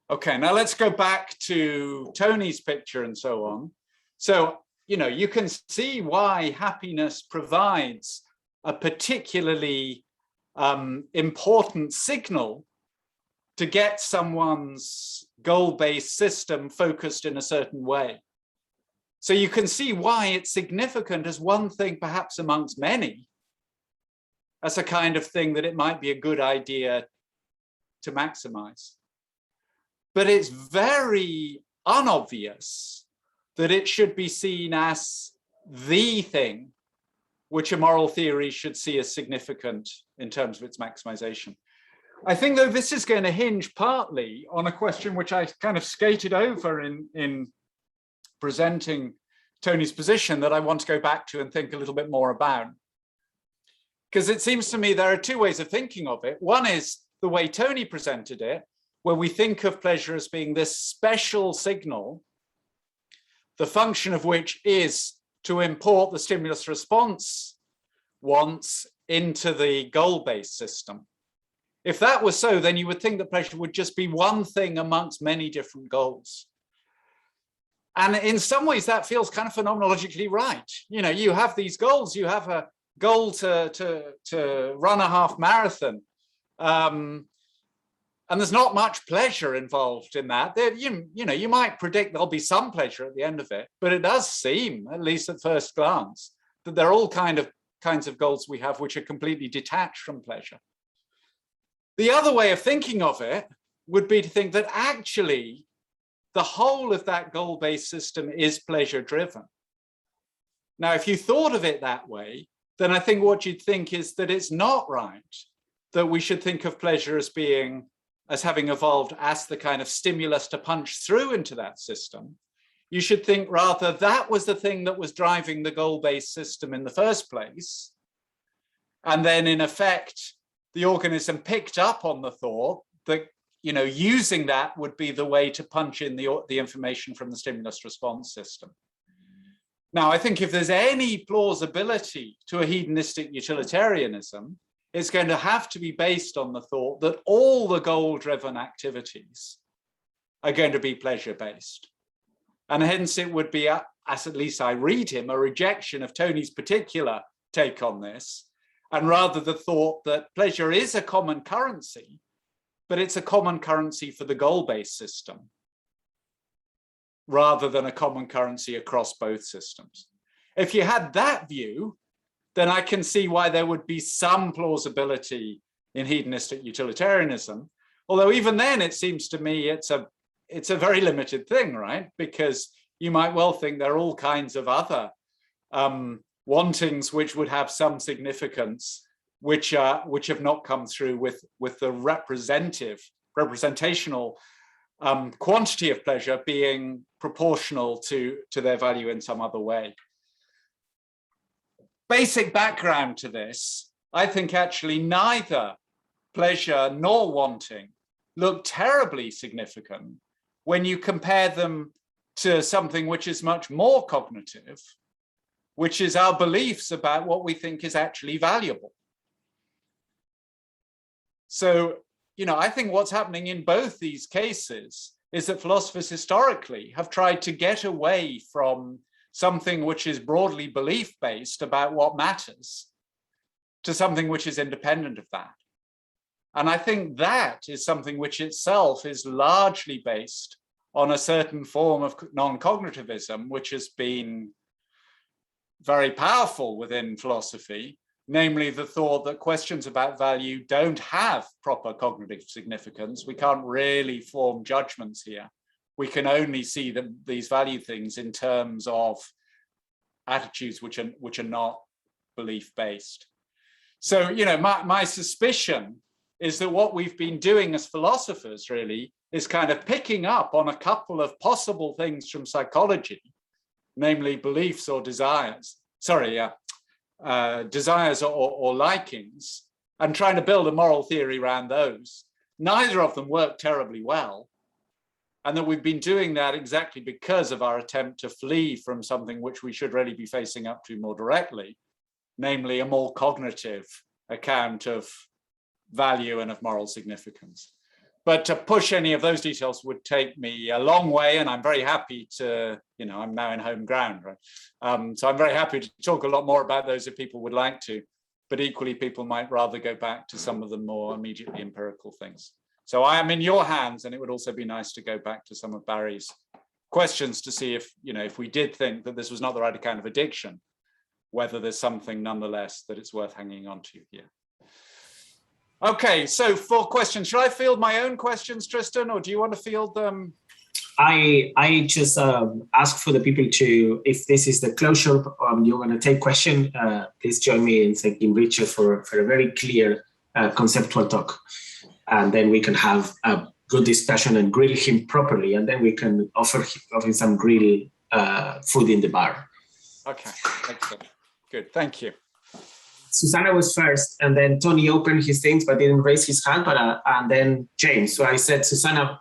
Speaker 2: Okay, now let's go back to Tony's picture and so on. So, you know, you can see why happiness provides a particularly important signal to get someone's goal-based system focused in a certain way. So you can see why it's significant as one thing, perhaps amongst many, as a kind of thing that it might be a good idea to maximize. But it's very unobvious that it should be seen as the thing which a moral theory should see as significant in terms of its maximization. I think, though, this is going to hinge partly on a question which I kind of skated over in presenting Tony's position that I want to go back to and think a little bit more about. Because it seems to me there are two ways of thinking of it. One is the way Tony presented it, where we think of pleasure as being this special signal, the function of which is to import the stimulus response wants into the goal-based system. If that was so, then you would think that pleasure would just be one thing amongst many different goals. And in some ways, that feels kind of phenomenologically right. You know, you have these goals. You have a goal to run a half marathon. And there's not much pleasure involved in that. You know, you might predict there'll be some pleasure at the end of it, but it does seem, at least at first glance, that there are all kinds of goals we have which are completely detached from pleasure. The other way of thinking of it would be to think that actually the whole of that goal-based system is pleasure-driven. Now, if you thought of it that way, then I think what you'd think is that it's not right that we should think of pleasure as having evolved as the kind of stimulus to punch through into that system. You should think rather that was the thing that was driving the goal-based system in the first place. And then in effect, the organism picked up on the thought that, you know, using that would be the way to punch in the information from the stimulus response system. Now, I think if there's any plausibility to a hedonistic utilitarianism, it's going to have to be based on the thought that all the goal-driven activities are going to be pleasure-based. And hence it would be, as at least I read him, a rejection of Tony's particular take on this, and rather the thought that pleasure is a common currency, but it's a common currency for the goal-based system, rather than a common currency across both systems. If you had that view, then I can see why there would be some plausibility in hedonistic utilitarianism. Although even then, it seems to me it's a very limited thing, right? Because you might well think there are all kinds of other wantings which would have some significance, which have not come through with the representational quantity of pleasure being proportional to their value in some other way. Basic background to this, I think actually neither pleasure nor wanting look terribly significant when you compare them to something which is much more cognitive, which is our beliefs about what we think is actually valuable. So, you know, I think what's happening in both these cases is that philosophers historically have tried to get away from something which is broadly belief-based about what matters to something which is independent of that. And I think that is something which itself is largely based on a certain form of non-cognitivism, which has been very powerful within philosophy, namely the thought that questions about value don't have proper cognitive significance. We can't really form judgments here. We can only see these value things in terms of attitudes which are not belief-based. So, you know, my suspicion is that what we've been doing as philosophers really is kind of picking up on a couple of possible things from psychology, namely beliefs or desires, desires or likings, and trying to build a moral theory around those. Neither of them work terribly well. And that we've been doing that exactly because of our attempt to flee from something which we should really be facing up to more directly, namely a more cognitive account of value and of moral significance. But to push any of those details would take me a long way, and I'm very happy to, you know, I'm now in home ground, right? So I'm very happy to talk a lot more about those if people would like to, but equally people might rather go back to some of the more immediately empirical things. So I am in your hands, and it would also be nice to go back to some of Barry's questions to see if, you know, if we did think that this was not the right kind of addiction, whether there's something nonetheless that it's worth hanging on to here. Okay, so for questions, should I field my own questions, Tristan, or do you want to field them?
Speaker 1: I just ask for the people to, if this is the closure, you're going to take question, please join me in thanking Richard for a very clear conceptual talk. And then we can have a good discussion and grill him properly, and then we can offer him some grill food in the bar.
Speaker 2: Okay, excellent. Good, thank you.
Speaker 1: Susanna was first, and then Tony opened his things but didn't raise his hand, and then James. So I said Susanna,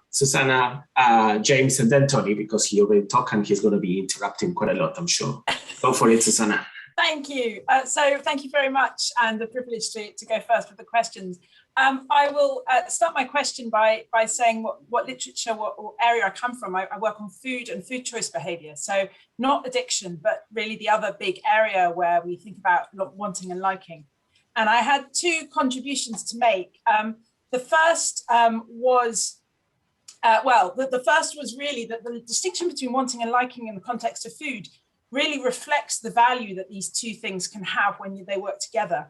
Speaker 1: James, and then Tony, because he already talked and he's going to be interrupting quite a lot, I'm sure. Go for it, Susanna.
Speaker 6: Thank you. So thank you very much, and a privilege to go first with the questions. I will start my question by saying what literature, what area I come from. I work on food and food choice behavior. So not addiction, but really the other big area where we think about wanting and liking. And I had two contributions to make. The first was, the first was really that the distinction between wanting and liking in the context of food really reflects the value that these two things can have when they work together.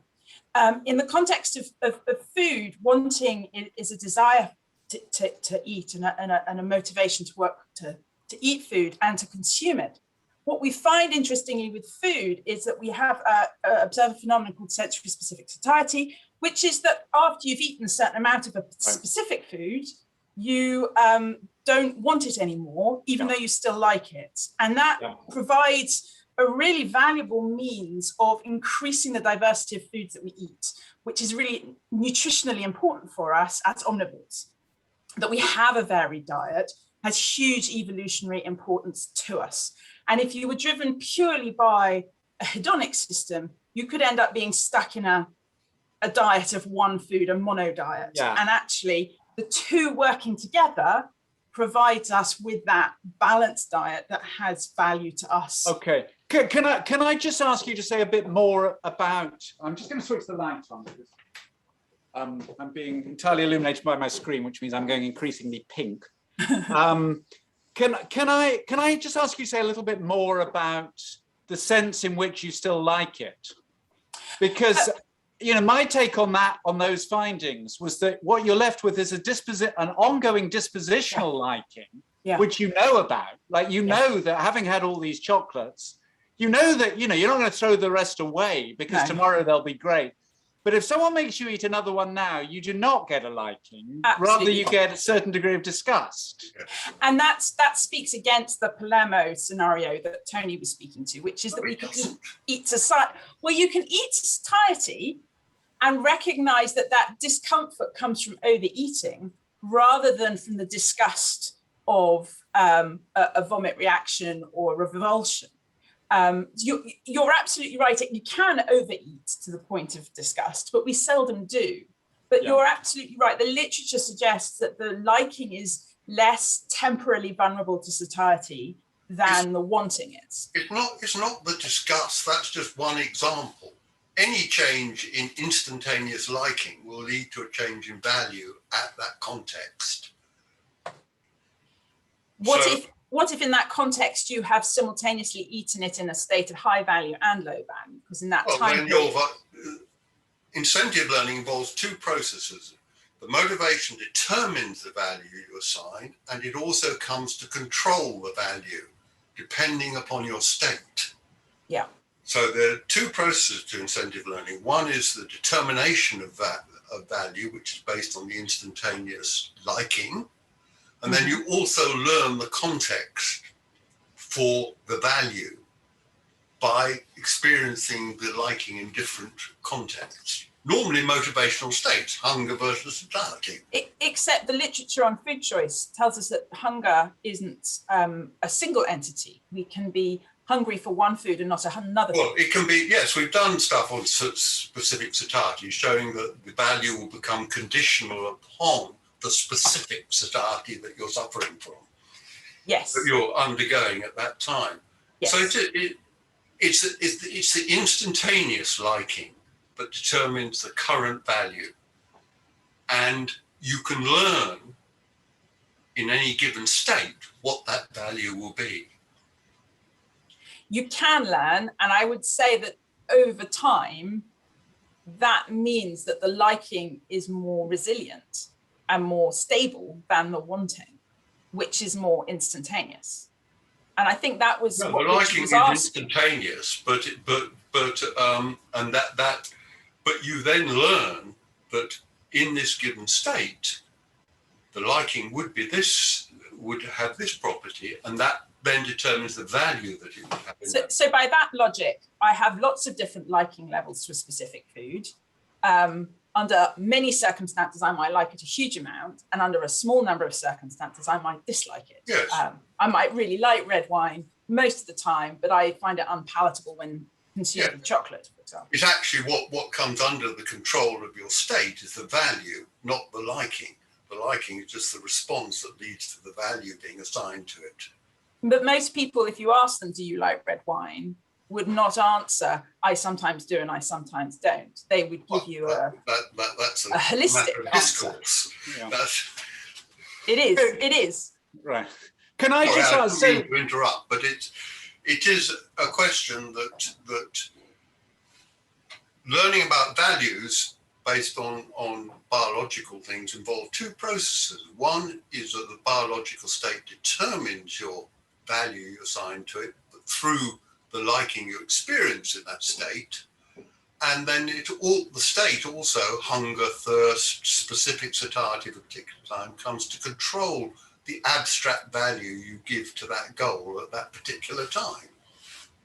Speaker 6: In the context of food, wanting is a desire to eat and a motivation to work to eat food and to consume it. What we find interestingly with food is that we have observed a phenomenon called sensory specific satiety, which is that after you've eaten a certain amount of a specific food, you don't want it anymore, even though you still like it. And that provides a really valuable means of increasing the diversity of foods that we eat, which is really nutritionally important for us as omnivores. That we have a varied diet has huge evolutionary importance to us. And if you were driven purely by a hedonic system, you could end up being stuck in a diet of one food, a mono diet. Yeah. And actually, the two working together provides us with that balanced diet that has value to us.
Speaker 2: Okay. Can I just ask you to say a bit more about, I'm just going to switch the light on because I'm being entirely illuminated by my screen, which means I'm going increasingly pink. Can I just ask you to say a little bit more about the sense in which you still like it? Because my take on those findings was that what you're left with is an ongoing dispositional liking, which you know about. Like you know that having had all these chocolates, you know that you're not going to throw the rest away because tomorrow they'll be great. But if someone makes you eat another one now, you do not get a liking. Absolutely. Rather you get a certain degree of disgust.
Speaker 6: And that speaks against the Palermo scenario that Tony was speaking to, which is that we can eat society. Well, you can eat satiety and recognize that discomfort comes from overeating rather than from the disgust of a vomit reaction or revulsion. You're absolutely right. You can overeat to the point of disgust, but we seldom do. But you're absolutely right. The literature suggests that the liking is less temporarily vulnerable to satiety than the wanting is.
Speaker 4: It's not the disgust. That's just one example. Any change in instantaneous liking will lead to a change in value at that context.
Speaker 6: What if in that context you have simultaneously eaten it in a state of high value and low value? Because in that time period,
Speaker 4: incentive learning involves two processes. The motivation determines the value you assign, and it also comes to control the value, depending upon your state.
Speaker 6: Yeah.
Speaker 4: So there are two processes to incentive learning. One is the determination of value, which is based on the instantaneous liking. And then you also learn the context for the value by experiencing the liking in different contexts. Normally motivational states, hunger versus satiety.
Speaker 6: Except the literature on food choice tells us that hunger isn't a single entity. We can be hungry for one food and not another.
Speaker 4: Well, it can be, yes, we've done stuff on specific satiety showing that the value will become conditional upon the specific satiety that you're suffering from.
Speaker 6: Yes.
Speaker 4: That you're undergoing at that time. Yes. So it's the instantaneous liking that determines the current value. And you can learn in any given state what that value will be.
Speaker 6: You can learn, and I would say that over time, that means that the liking is more resilient and more stable than the wanting, which is more instantaneous. And I think that was
Speaker 4: what
Speaker 6: the
Speaker 4: liking is instantaneous, but you then learn that in this given state, the liking would have this property, and that then determines the value that it would have.
Speaker 6: So by that logic, I have lots of different liking levels to a specific food. Under many circumstances, I might like it a huge amount, and under a small number of circumstances, I might dislike it.
Speaker 4: Yes.
Speaker 6: I might really like red wine most of the time, but I find it unpalatable when consume chocolate, for example.
Speaker 4: It's actually what comes under the control of your state is the value, not the liking. The liking is just the response that leads to the value being assigned to it.
Speaker 6: But most people, if you ask them, do you like red wine, would not answer, I sometimes do and I sometimes don't. They would give you
Speaker 4: that's a
Speaker 6: holistic
Speaker 4: matter of discourse.
Speaker 2: Yeah.
Speaker 6: It is.
Speaker 2: Right. Can I just ask?
Speaker 4: I don't mean to interrupt, but it is a question that learning about values based on biological things involve two processes. One is that the biological state determines your value you assign to it through the liking you experience in that state. And then the state also, hunger, thirst, specific satiety of a particular time, comes to control the abstract value you give to that goal at that particular time.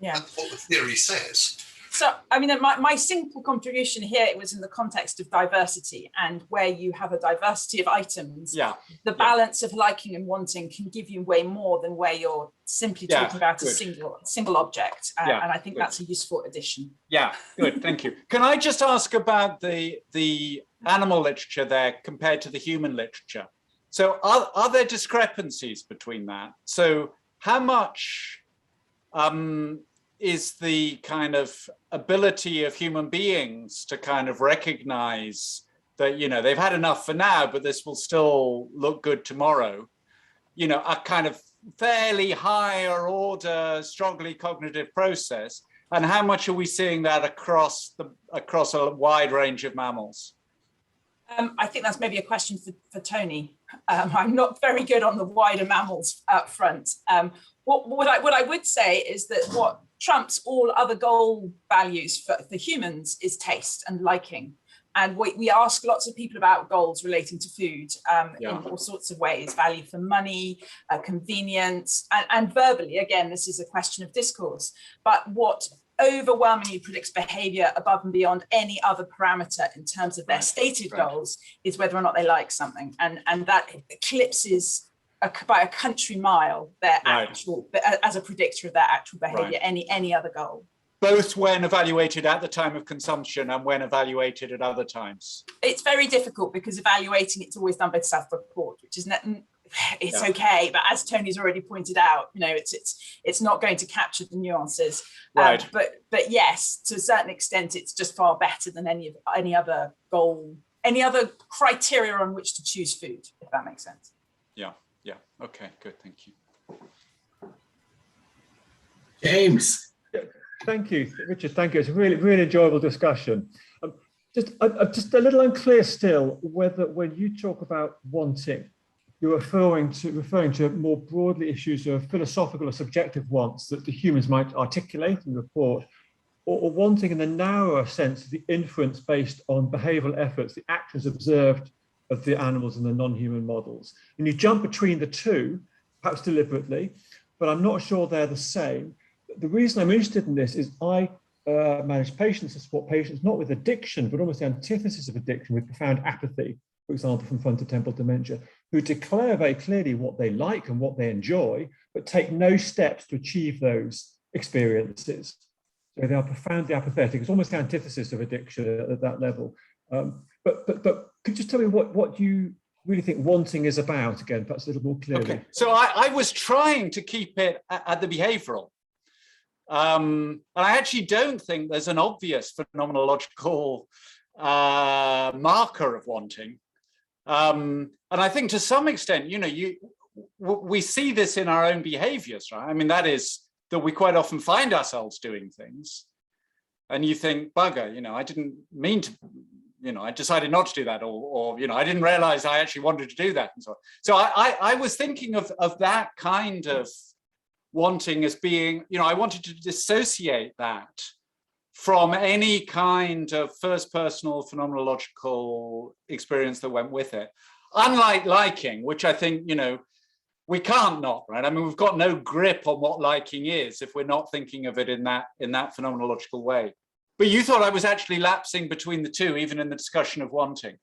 Speaker 6: Yeah.
Speaker 4: That's what the theory says.
Speaker 6: So, I mean, my simple contribution here, it was in the context of diversity, and where you have a diversity of items, the balance of liking and wanting can give you way more than where you're simply talking about a single object. And I think that's a useful addition. Yeah,
Speaker 2: good, thank you. Can I just ask about the animal literature there compared to the human literature? So are there discrepancies between that? So how much is the kind of ability of human beings to kind of recognize that, you know, they've had enough for now, but this will still look good tomorrow, you know, a kind of fairly higher order, strongly cognitive process? And how much are we seeing that across a wide range of mammals?
Speaker 6: I think that's maybe a question for Tony. I'm not very good on the wider mammals up front. What I would say is that what trumps all other goal values for humans is taste and liking. And we ask lots of people about goals relating to food in all sorts of ways: value for money, convenience, and verbally. Again, this is a question of discourse. But what overwhelmingly predicts behavior above and beyond any other parameter in terms of their stated goals is whether or not they like something, and that eclipses by a country mile their actual, as a predictor of their actual behavior, any other goal.
Speaker 2: Both when evaluated at the time of consumption and when evaluated at other times.
Speaker 6: It's very difficult because evaluating it's always done by self-report, which is okay, but as Tony's already pointed out, you know, it's not going to capture the nuances. But yes, to a certain extent, it's just far better than any other goal, any other criteria on which to choose food, if that makes sense.
Speaker 2: Yeah. Okay. Good. Thank you.
Speaker 1: James.
Speaker 7: Thank you, Richard. Thank you. It's a really enjoyable discussion. Just a little unclear still whether when you talk about wanting, you're referring to more broadly issues of philosophical or subjective wants that the humans might articulate and report, or wanting in the narrower sense of the inference based on behavioral efforts, the actions observed of the animals and the non-human models. And you jump between the two, perhaps deliberately, but I'm not sure they're the same. The reason I'm interested in this is I manage patients to support patients not with addiction, but almost the antithesis of addiction, with profound apathy, for example, from frontotemporal dementia, who declare very clearly what they like and what they enjoy, but take no steps to achieve those experiences. So they are profoundly apathetic. It's almost the antithesis of addiction at that level. But could you just tell me what you really think wanting is about, again, perhaps a little more clearly?
Speaker 2: Okay, so I was trying to keep it at the behavioral. And I actually don't think there's an obvious phenomenological marker of wanting. And I think to some extent, you know, we see this in our own behaviors, right? I mean, that is that we quite often find ourselves doing things and you think, bugger, you know, I didn't mean to, you know, I decided not to do that, or you know, I didn't realize I actually wanted to do that and so on. So I was thinking of that kind of wanting as being, you know, I wanted to dissociate that from any kind of first personal phenomenological experience that went with it. Unlike liking, which I think, you know, we can't not, right? I mean, we've got no grip on what liking is if we're not thinking of it in that phenomenological way. But you thought I was actually lapsing between the two, even in the discussion of wanting.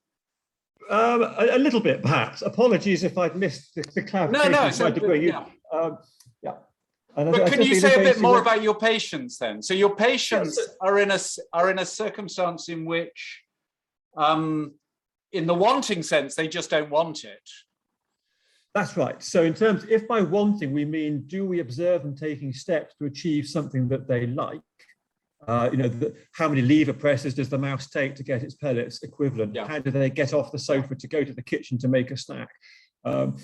Speaker 7: A little bit, perhaps. Apologies if I'd missed the clarification.
Speaker 2: No,
Speaker 7: to a degree.
Speaker 2: But can you say a bit more about your patients then? So your patients are in a circumstance in which, in the wanting sense, they just don't want it.
Speaker 7: That's right. So in terms, if by wanting we mean, do we observe them taking steps to achieve something that they like? How many lever presses does the mouse take to get its pellets equivalent? Yeah. How do they get off the sofa to go to the kitchen to make a snack? Some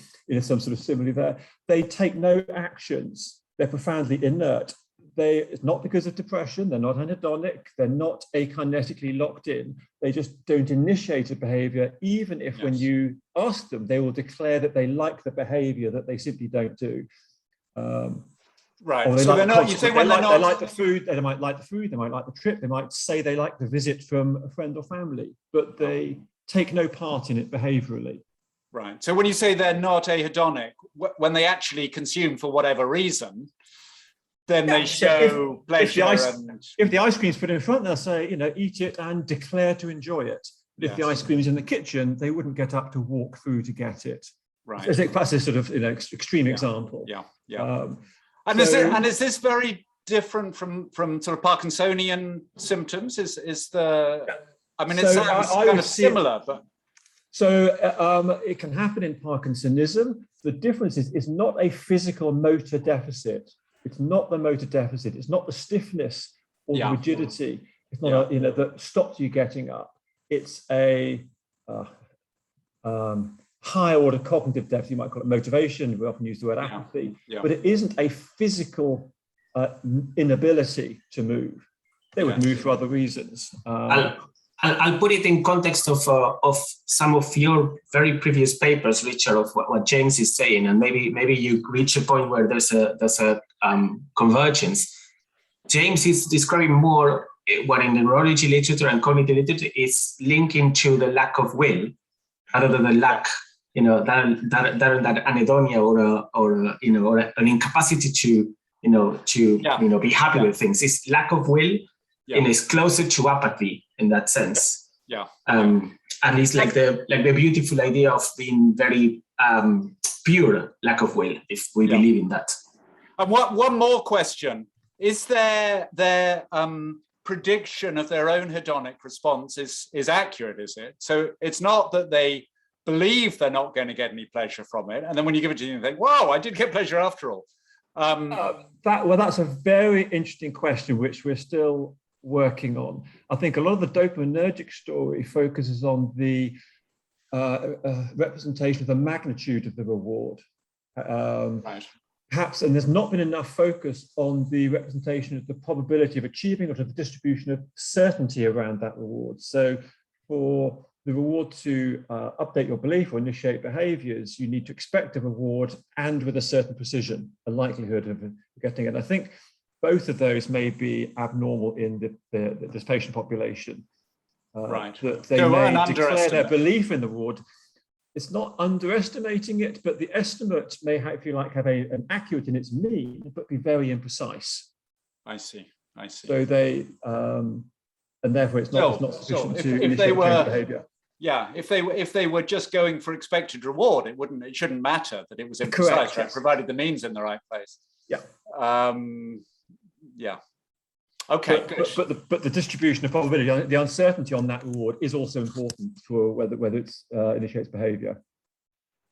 Speaker 7: sort of simile there. They take no actions. They're profoundly inert. It's not because of depression. They're not anhedonic. They're not akinetically locked in. They just don't initiate a behavior, even if when you ask them, they will declare that they like the behavior that they simply don't do.
Speaker 2: Right. So they're not. You say when they
Speaker 7: like the food. They might like the food. They might like the trip. They might say they like the visit from a friend or family, but they take no part in it behaviorally.
Speaker 2: Right. So when you say they're not ahedonic, when they actually consume for whatever reason, then they show pleasure.
Speaker 7: If the ice cream's put in front, they'll say, eat it and declare to enjoy it. But if the ice cream is in the kitchen, they wouldn't get up to walk through to get it.
Speaker 2: Right.
Speaker 7: That's a sort of extreme example.
Speaker 2: Yeah. Yeah. Is this very different from sort of Parkinsonian symptoms? It sounds kind of similar, but.
Speaker 7: So it can happen in Parkinsonism. The difference is it's not a physical motor deficit. It's not the motor deficit. It's not the stiffness or the rigidity. It's not that stops you getting up. It's a higher order cognitive deficit. You might call it motivation. We often use the word apathy, but it isn't a physical inability to move. They would move for other reasons.
Speaker 1: I'll put it in context of some of your very previous papers, Richard, of what James is saying, and maybe you reach a point where there's a convergence. James is describing more what in the neurology literature and cognitive literature is linking to the lack of will, rather than the lack, that anhedonia or an incapacity to be happy with things. It's lack of will, and it's closer to apathy in that sense.
Speaker 2: Yeah.
Speaker 1: And it's like the beautiful idea of being very pure lack of will, if we believe in that.
Speaker 2: And one more question. Is their prediction of their own hedonic response is accurate, is it? So it's not that they believe they're not going to get any pleasure from it, and then when you give it to them, you think, wow, I did get pleasure after all.
Speaker 7: That's a very interesting question, which we're still working on. I think a lot of the dopaminergic story focuses on the representation of the magnitude of the reward.
Speaker 2: Right.
Speaker 7: Perhaps, and there's not been enough focus on the representation of the probability of achieving or to the distribution of certainty around that reward. So for the reward to update your belief or initiate behaviors, you need to expect a reward and with a certain precision, a likelihood of getting it. I think both of those may be abnormal in this patient population.
Speaker 2: Right.
Speaker 7: That they may declare their belief in the reward. It's not underestimating it, but the estimate may, if you like, have an accurate in its mean, but be very imprecise.
Speaker 2: I see.
Speaker 7: So they, and therefore it's not sufficient to initiate behavior.
Speaker 2: Yeah, if they were just going for expected reward, it shouldn't matter that it was imprecise, correct, right? Provided the mean's in the right place.
Speaker 7: Yeah.
Speaker 2: Yeah. Okay.
Speaker 7: But the distribution of probability, the uncertainty on that reward is also important for whether it initiates behavior,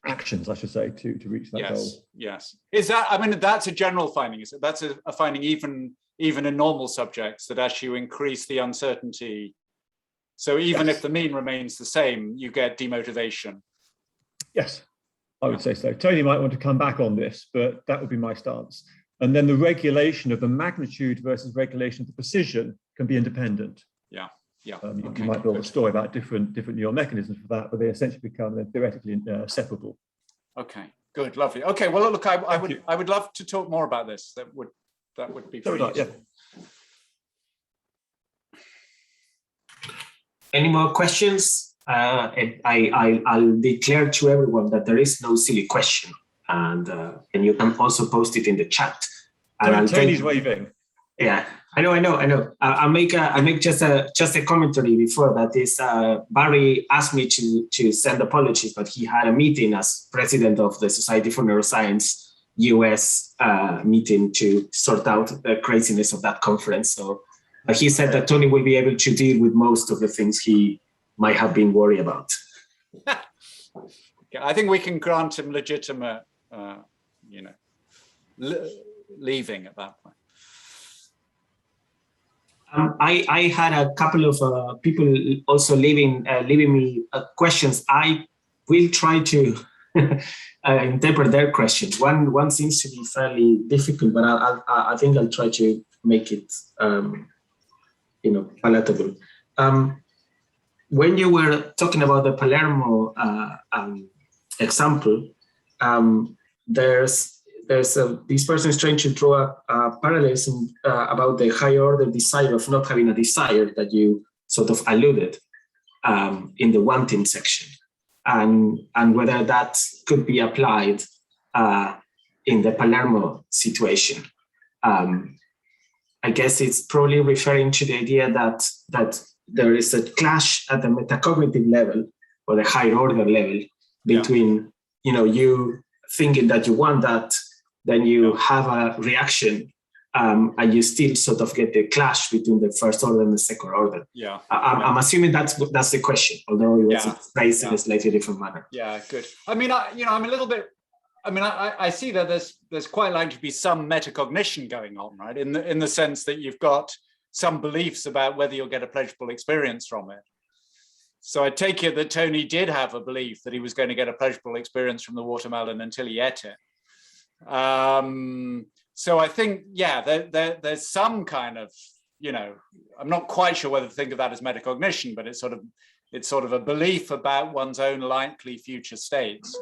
Speaker 7: actions, I should say, to reach that goal.
Speaker 2: Yes. Is that? That's a general finding. Is it? That's a finding even in normal subjects, that as you increase the uncertainty, so even if the mean remains the same, you get demotivation.
Speaker 7: Yes, I would say so. Tony might want to come back on this, but that would be my stance. And then the regulation of the magnitude versus regulation of the precision can be independent.
Speaker 2: Yeah.
Speaker 7: You might build a story about different neural mechanisms for that, but they essentially become theoretically separable.
Speaker 2: Okay, good, lovely. Okay, well, look, I would love to talk more about this. That would be very useful. Yeah.
Speaker 1: Any more questions? I'll declare to everyone that there is no silly question, and you can also post it in the chat.
Speaker 7: Tony's waving.
Speaker 1: Yeah, I know. I'll make just a commentary before that. Is Barry asked me to send apologies, but he had a meeting as president of the Society for Neuroscience US meeting to sort out the craziness of that conference. So he said that Tony will be able to deal with most of the things he might have been worried about.
Speaker 2: I think we can grant him legitimate, leaving at that point.
Speaker 1: I had a couple of people also leaving me questions. I will try to interpret their questions. One seems to be fairly difficult, but I think I'll try to make it palatable. When you were talking about the Palermo example, this person is trying to draw a parallelism about the higher order desire of not having a desire that you sort of alluded in the wanting section, and whether that could be applied in the Palermo situation. I guess it's probably referring to the idea that there is a clash at the metacognitive level or the higher order level between you thinking that you want that, then you have a reaction, and you still sort of get the clash between the first order and the second order. I'm assuming that's the question, although it was phrased in a slightly different manner. Yeah,
Speaker 2: good. I mean, I'm a little bit. I mean, I see that there's quite likely to be some metacognition going on, right? In the sense that you've got some beliefs about whether you'll get a pleasurable experience from it. So I take it that Tony did have a belief that he was going to get a pleasurable experience from the watermelon until he ate it. So I think, there's some kind of, I'm not quite sure whether to think of that as metacognition, but it's sort of a belief about one's own likely future states.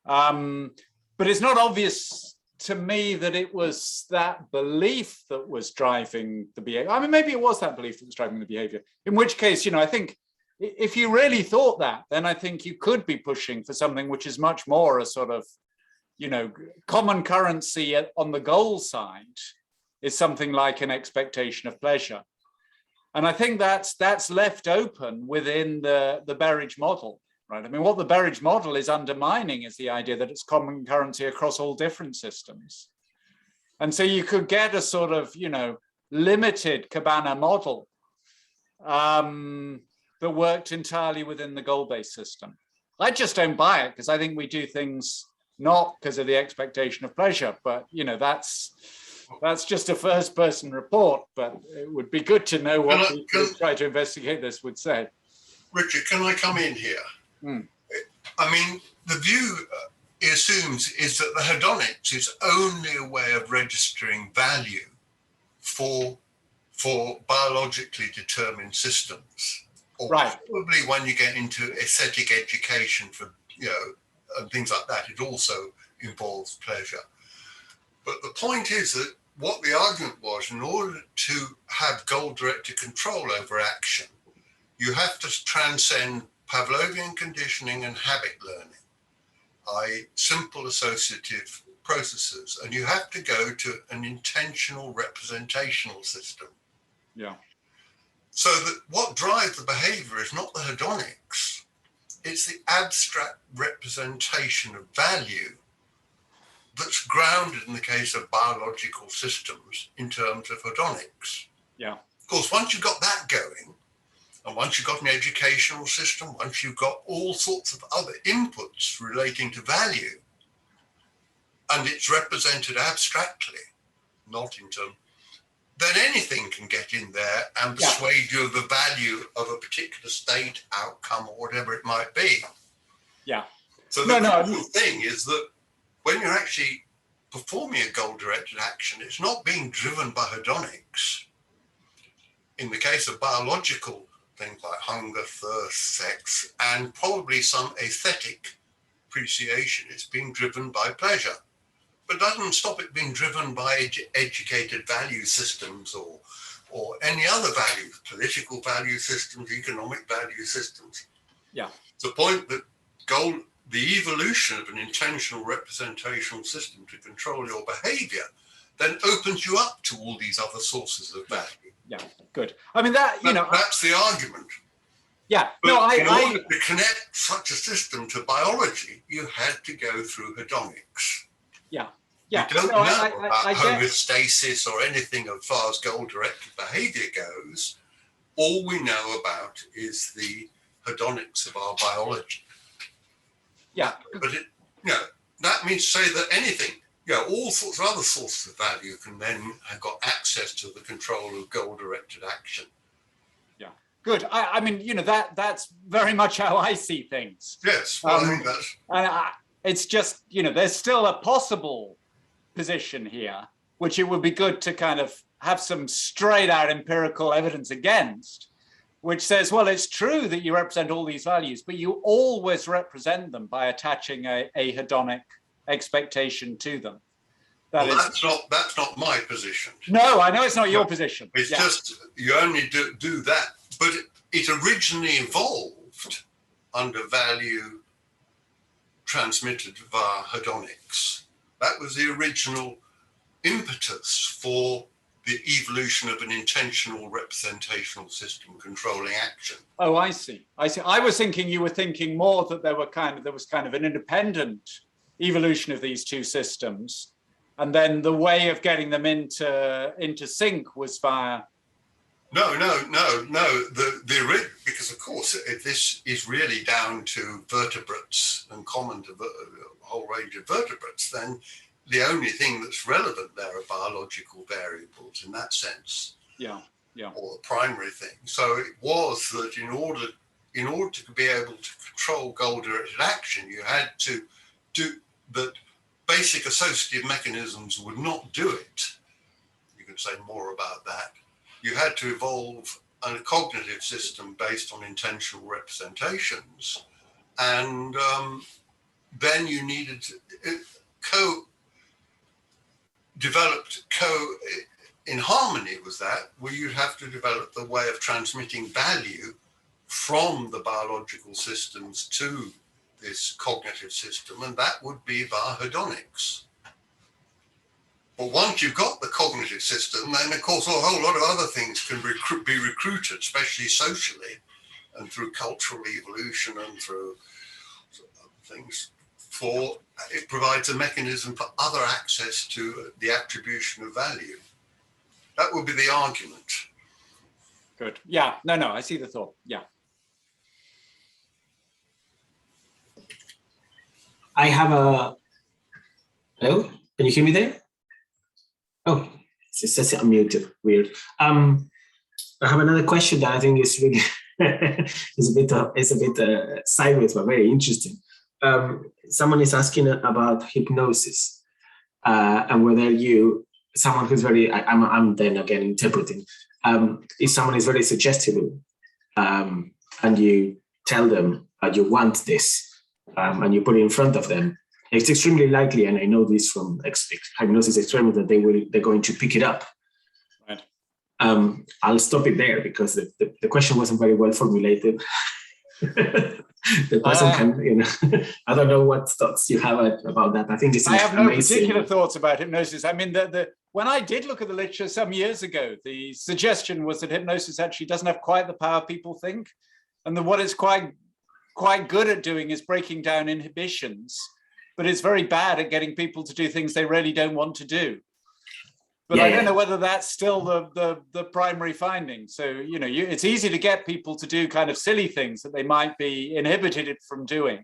Speaker 2: But it's not obvious to me that it was that belief that was driving the behavior. I mean, maybe it was that belief that was driving the behavior, in which case, I think if you really thought that, then I think you could be pushing for something which is much more a sort of, common currency on the goal side is something like an expectation of pleasure. And I think that's left open within the Berridge model, right? I mean, what the Berridge model is undermining is the idea that it's common currency across all different systems. And so you could get a sort of, limited Cabana model that worked entirely within the goal-based system. I just don't buy it, because I think we do things not because of the expectation of pleasure, but that's just a first-person report. But it would be good to know what people who try to investigate this would say.
Speaker 4: Richard, can I come in here? I mean, the view it assumes is that the hedonics is only a way of registering value for biologically determined systems. Or probably when you get into aesthetic education for, and things like that, it also involves pleasure. But the point is that what the argument was, in order to have goal-directed control over action, you have to transcend Pavlovian conditioning and habit learning, i.e. simple associative processes, and you have to go to an intentional representational system. So that what drives the behavior is not the hedonics, it's the abstract representation of value that's grounded in the case of biological systems in terms of hedonics. Of course, once you've got that going, and once you've got an educational system, once you've got all sorts of other inputs relating to value, and it's represented abstractly, not in terms, then anything can get in there and persuade you of the value of a particular state, outcome, or whatever it might be. So the cool thing is that when you're actually performing a goal-directed action, it's not being driven by hedonics. In the case of biological things like hunger, thirst, sex, and probably some aesthetic appreciation, it's being driven by pleasure. But doesn't stop it being driven by educated value systems or any other values, political value systems, economic value systems. It's the point that the evolution of an intentional representational system to control your behavior then opens you up to all these other sources of value.
Speaker 2: Good. I mean,
Speaker 4: that's the argument. But in order to connect such a system to biology, you had to go through hedonics. Yeah, we don't know about homeostasis or anything as far as goal-directed behavior goes. All we know about is the hedonics of our biology.
Speaker 2: Yeah.
Speaker 4: But that means to say that anything, all sorts of other sources of value can then have got access to the control of goal-directed action.
Speaker 2: Yeah, good. I mean, that's very much how I see things.
Speaker 4: Yes, well, I think that's...
Speaker 2: It's just, there's still a possible position here, which it would be good to kind of have some straight out empirical evidence against, which says, well, it's true that you represent all these values, but you always represent them by attaching a hedonic expectation to them.
Speaker 4: That's not my position.
Speaker 2: No, I know it's not your position.
Speaker 4: It's just, you only do that, but it originally evolved under value transmitted via hedonics. That was the original impetus for the evolution of an intentional representational system controlling action.
Speaker 2: Oh, I see. I was thinking you were thinking more that there was kind of an independent evolution of these two systems, and then the way of getting them into sync was via.
Speaker 4: No. Because of course, if this is really down to vertebrates and common to a whole range of vertebrates, then the only thing that's relevant there are biological variables in that sense.
Speaker 2: Yeah.
Speaker 4: Or the primary thing. So it was that in order to be able to control goal-directed action, you had to do that. Basic associative mechanisms would not do it. You could say more about that. You had to evolve a cognitive system based on intentional representations, and then you needed developed in harmony with that, where you'd have to develop the way of transmitting value from the biological systems to this cognitive system, and that would be via hedonics. But once you've got the cognitive system, then of course a whole lot of other things can be recruited, especially socially and through cultural evolution and through things. It provides a mechanism for other access to the attribution of value. That would be the argument.
Speaker 2: Good. Yeah. No, I see the thought. Yeah.
Speaker 1: I have a. Hello? Can you hear me there? Oh, it says I'm muted. Weird. I have another question that I think is really is a bit sideways, but very interesting. Someone is asking about hypnosis and whether someone who's very, I'm then again interpreting, if someone is very suggestible and you tell them you want this and you put it in front of them, it's extremely likely, and I know this from hypnosis experiments, that they're going to pick it up.
Speaker 2: Right.
Speaker 1: I'll stop it there because the question wasn't very well formulated. The person can, I don't know what thoughts you have about that. I think it's
Speaker 2: I have no particular thoughts about hypnosis. I mean, when I did look at the literature some years ago, the suggestion was that hypnosis actually doesn't have quite the power people think, and that what it's quite good at doing is breaking down inhibitions, but it's very bad at getting people to do things they really don't want to do. But I don't know whether that's still the primary finding. So, it's easy to get people to do kind of silly things that they might be inhibited from doing,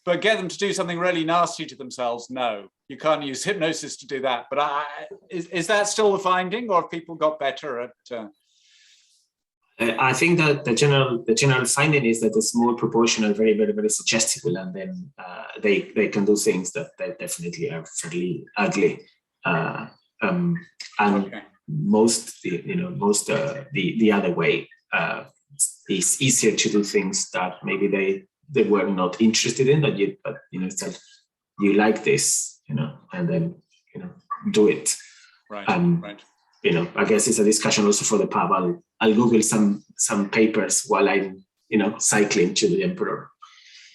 Speaker 2: but get them to do something really nasty to themselves. No, you can't use hypnosis to do that. But is that still the finding, or have people got better at?
Speaker 1: I think that the general finding is that a small proportion are very, very, very suggestible, and then they can do things that definitely are fairly ugly. Most the other way is easier to do things that maybe they were not interested in, but it's like you like this, and then do it.
Speaker 2: Right. Right.
Speaker 1: I guess it's a discussion also for the pub. I'll Google some papers while I'm cycling to the Emperor.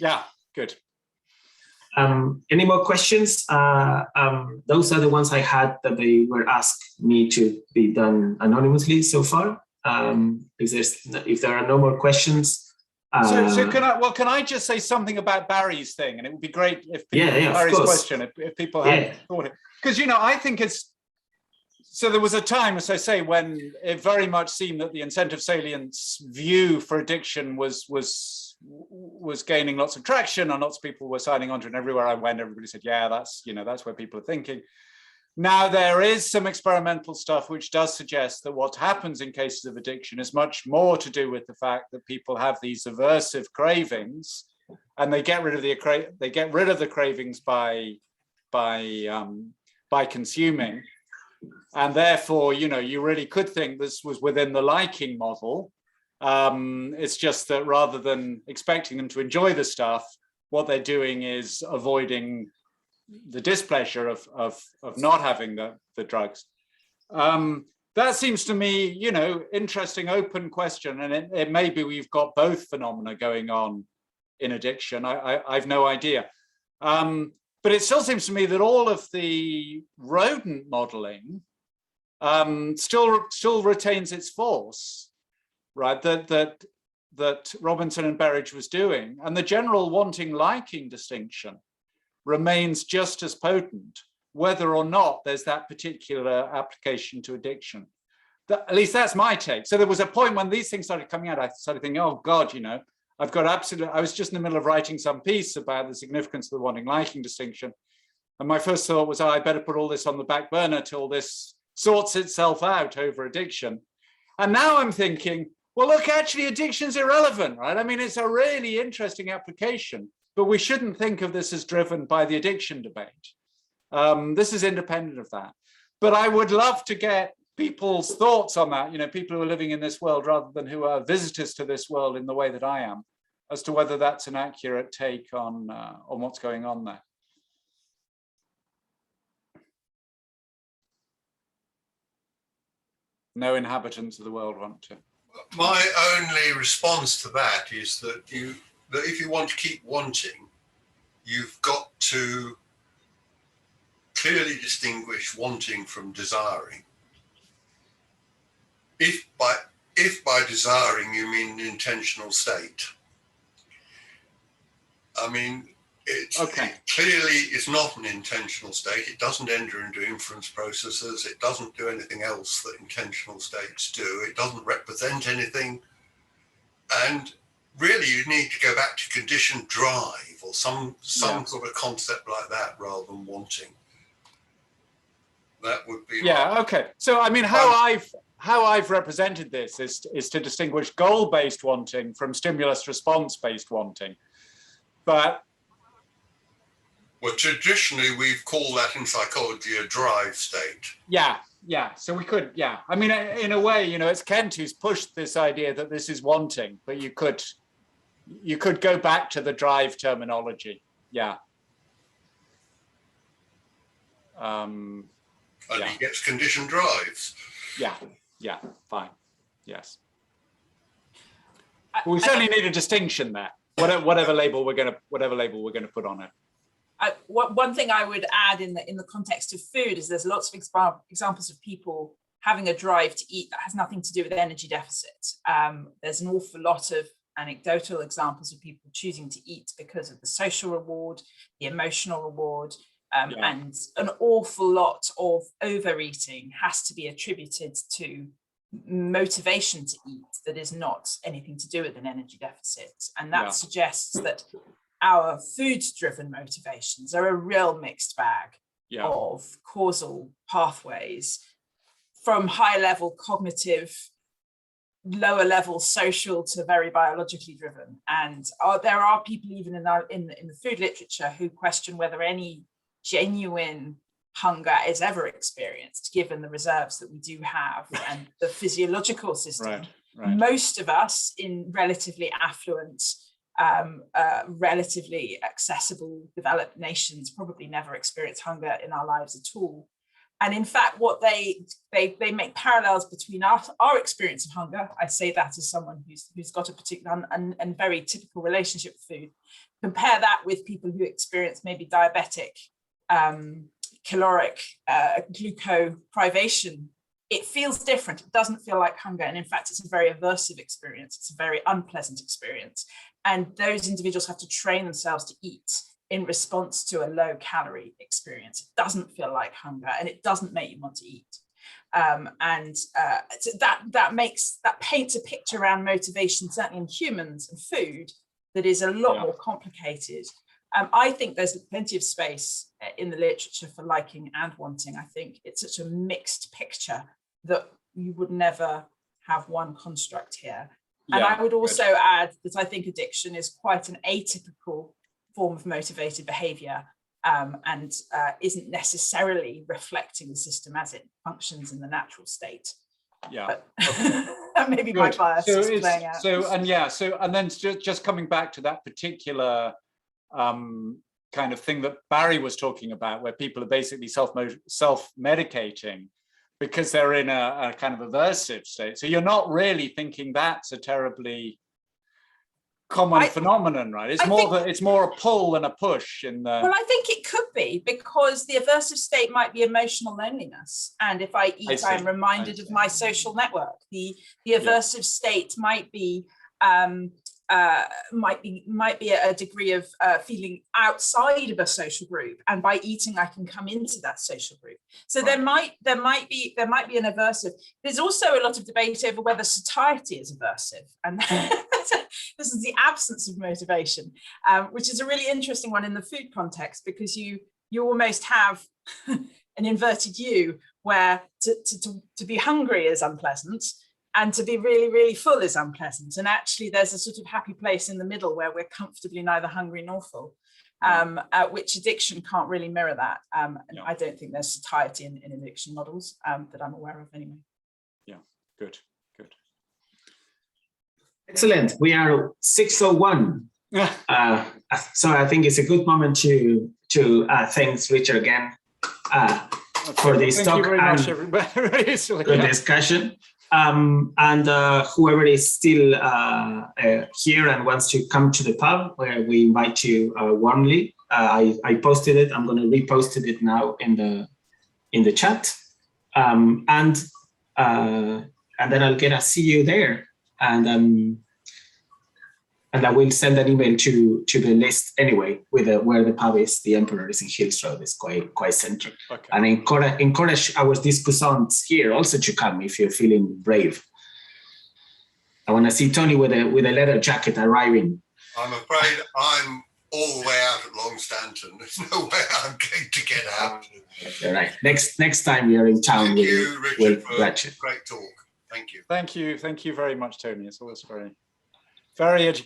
Speaker 2: Yeah. Good.
Speaker 1: Any more questions? Those are the ones I had that they were asked me to be done anonymously so far. If there are no more questions,
Speaker 2: Can I just say something about Barry's thing? And it would be great if people, Barry's question, if people had thought it. Because, I think so there was a time, as I say, when it very much seemed that the incentive salience view for addiction was gaining lots of traction, and lots of people were signing on to it. And everywhere I went, everybody said, yeah, that's where people are thinking. Now, there is some experimental stuff which does suggest that what happens in cases of addiction is much more to do with the fact that people have these aversive cravings, and they get rid of the cravings by consuming, and therefore, you really could think this was within the liking model. It's just that rather than expecting them to enjoy the stuff, what they're doing is avoiding the displeasure of not having the drugs. That seems to me, interesting, open question, and it may be we've got both phenomena going on in addiction. I've no idea, but it still seems to me that all of the rodent modeling still retains its force, right? That Robinson and Berridge was doing, and the general wanting liking distinction remains just as potent, whether or not there's that particular application to addiction. At least that's my take. So there was a point when these things started coming out, I started thinking, oh God, I was just in the middle of writing some piece about the significance of the wanting liking distinction. And my first thought was, I better put all this on the back burner till this sorts itself out over addiction. And now I'm thinking, well, look, actually addiction's irrelevant, right? I mean, it's a really interesting application, but we shouldn't think of this as driven by the addiction debate. This is independent of that. But I would love to get people's thoughts on that, people who are living in this world rather than who are visitors to this world in the way that I am, as to whether that's an accurate take on what's going on there. No inhabitants of the world want to.
Speaker 4: My only response to that is that if you want to keep wanting, you've got to clearly distinguish wanting from desiring. If by desiring you mean an intentional state, I mean, it clearly is not an intentional state. It doesn't enter into inference processes. It doesn't do anything else that intentional states do. It doesn't represent anything. And really, you need to go back to conditioned drive or some sort of concept like that rather than wanting. That would be
Speaker 2: okay. So I mean, how I've represented this is to distinguish goal-based wanting from stimulus-response-based wanting. But
Speaker 4: well, traditionally we've called that in psychology a drive state.
Speaker 2: Yeah. So we could, I mean, in a way, it's Kent who's pushed this idea that this is wanting, but you could go back to the drive terminology.
Speaker 4: And he gets conditioned drives.
Speaker 2: Yeah, fine. Yes. We certainly need a distinction there. Whatever label we're going to put on it.
Speaker 6: One thing I would add in the context of food is there's lots of examples of people having a drive to eat that has nothing to do with energy deficit. There's an awful lot of anecdotal examples of people choosing to eat because of the social reward, the emotional reward, and an awful lot of overeating has to be attributed to motivation to eat that is not anything to do with an energy deficit. And that suggests that our food-driven motivations are a real mixed bag of causal pathways, from high-level cognitive, lower-level social to very biologically driven. And there are people even in the food literature who question whether any genuine hunger is ever experienced, given the reserves that we do have and the physiological system. Right. Most of us in relatively affluent, relatively accessible, developed nations probably never experience hunger in our lives at all. And in fact, what they make parallels between our experience of hunger. I say that as someone who's got a particular and very typical relationship with food. Compare that with people who experience maybe diabetic, caloric, glucoprivation it feels different. It doesn't feel like hunger. And in fact, it's a very aversive experience. It's a very unpleasant experience. And those individuals have to train themselves to eat in response to a low calorie experience. It doesn't feel like hunger, and it doesn't make you want to eat. So that paints a picture around motivation, certainly in humans and food, that is a lot more complicated. I think there's plenty of space in the literature for liking and wanting. I think it's such a mixed picture that you would never have one construct here. And I would also add that I think addiction is quite an atypical form of motivated behavior, and isn't necessarily reflecting the system as it functions in the natural state. That may be my bias is playing out.
Speaker 2: And then just coming back to that particular kind of thing that Barry was talking about, where people are basically self-medicating because they're in a kind of aversive state. So you're not really thinking that's a terribly common phenomenon, right? It's more a pull than a push in the... Well,
Speaker 6: I think it could be, because the aversive state might be emotional loneliness, and if I eat, I'm reminded of my social network. The aversive state might be a degree of feeling outside of a social group, and by eating I can come into that social group. So there might be an aversive. There's also a lot of debate over whether satiety is aversive, and this is the absence of motivation, which is a really interesting one in the food context, because you almost have an inverted U, where to be hungry is unpleasant, and to be really, really full is unpleasant. And actually there's a sort of happy place in the middle where we're comfortably neither hungry nor full, which addiction can't really mirror that. I don't think there's satiety in addiction models that I'm aware of anyway.
Speaker 2: Yeah, good.
Speaker 1: Excellent. We are 6:01. So I think it's a good moment to thank Richard again for this talk and good discussion. And whoever is still here and wants to come to the pub, where we invite you warmly. I posted it. I'm going to repost it now in the chat, and then I'll get a see you there, and I will send an email to the list anyway, with where the pub is. The Emperor is in Hills Road. It's quite central. Okay. And encourage our discussants here also to come if you're feeling brave. I want to see Tony with a leather jacket arriving.
Speaker 4: I'm afraid I'm all the way out at Long Stanton. There's no way I'm going to get out.
Speaker 1: All right. Next time you're in town,
Speaker 4: Thank you, Richard, for
Speaker 2: great talk. Thank you. Thank you very much, Tony. It's always very educational.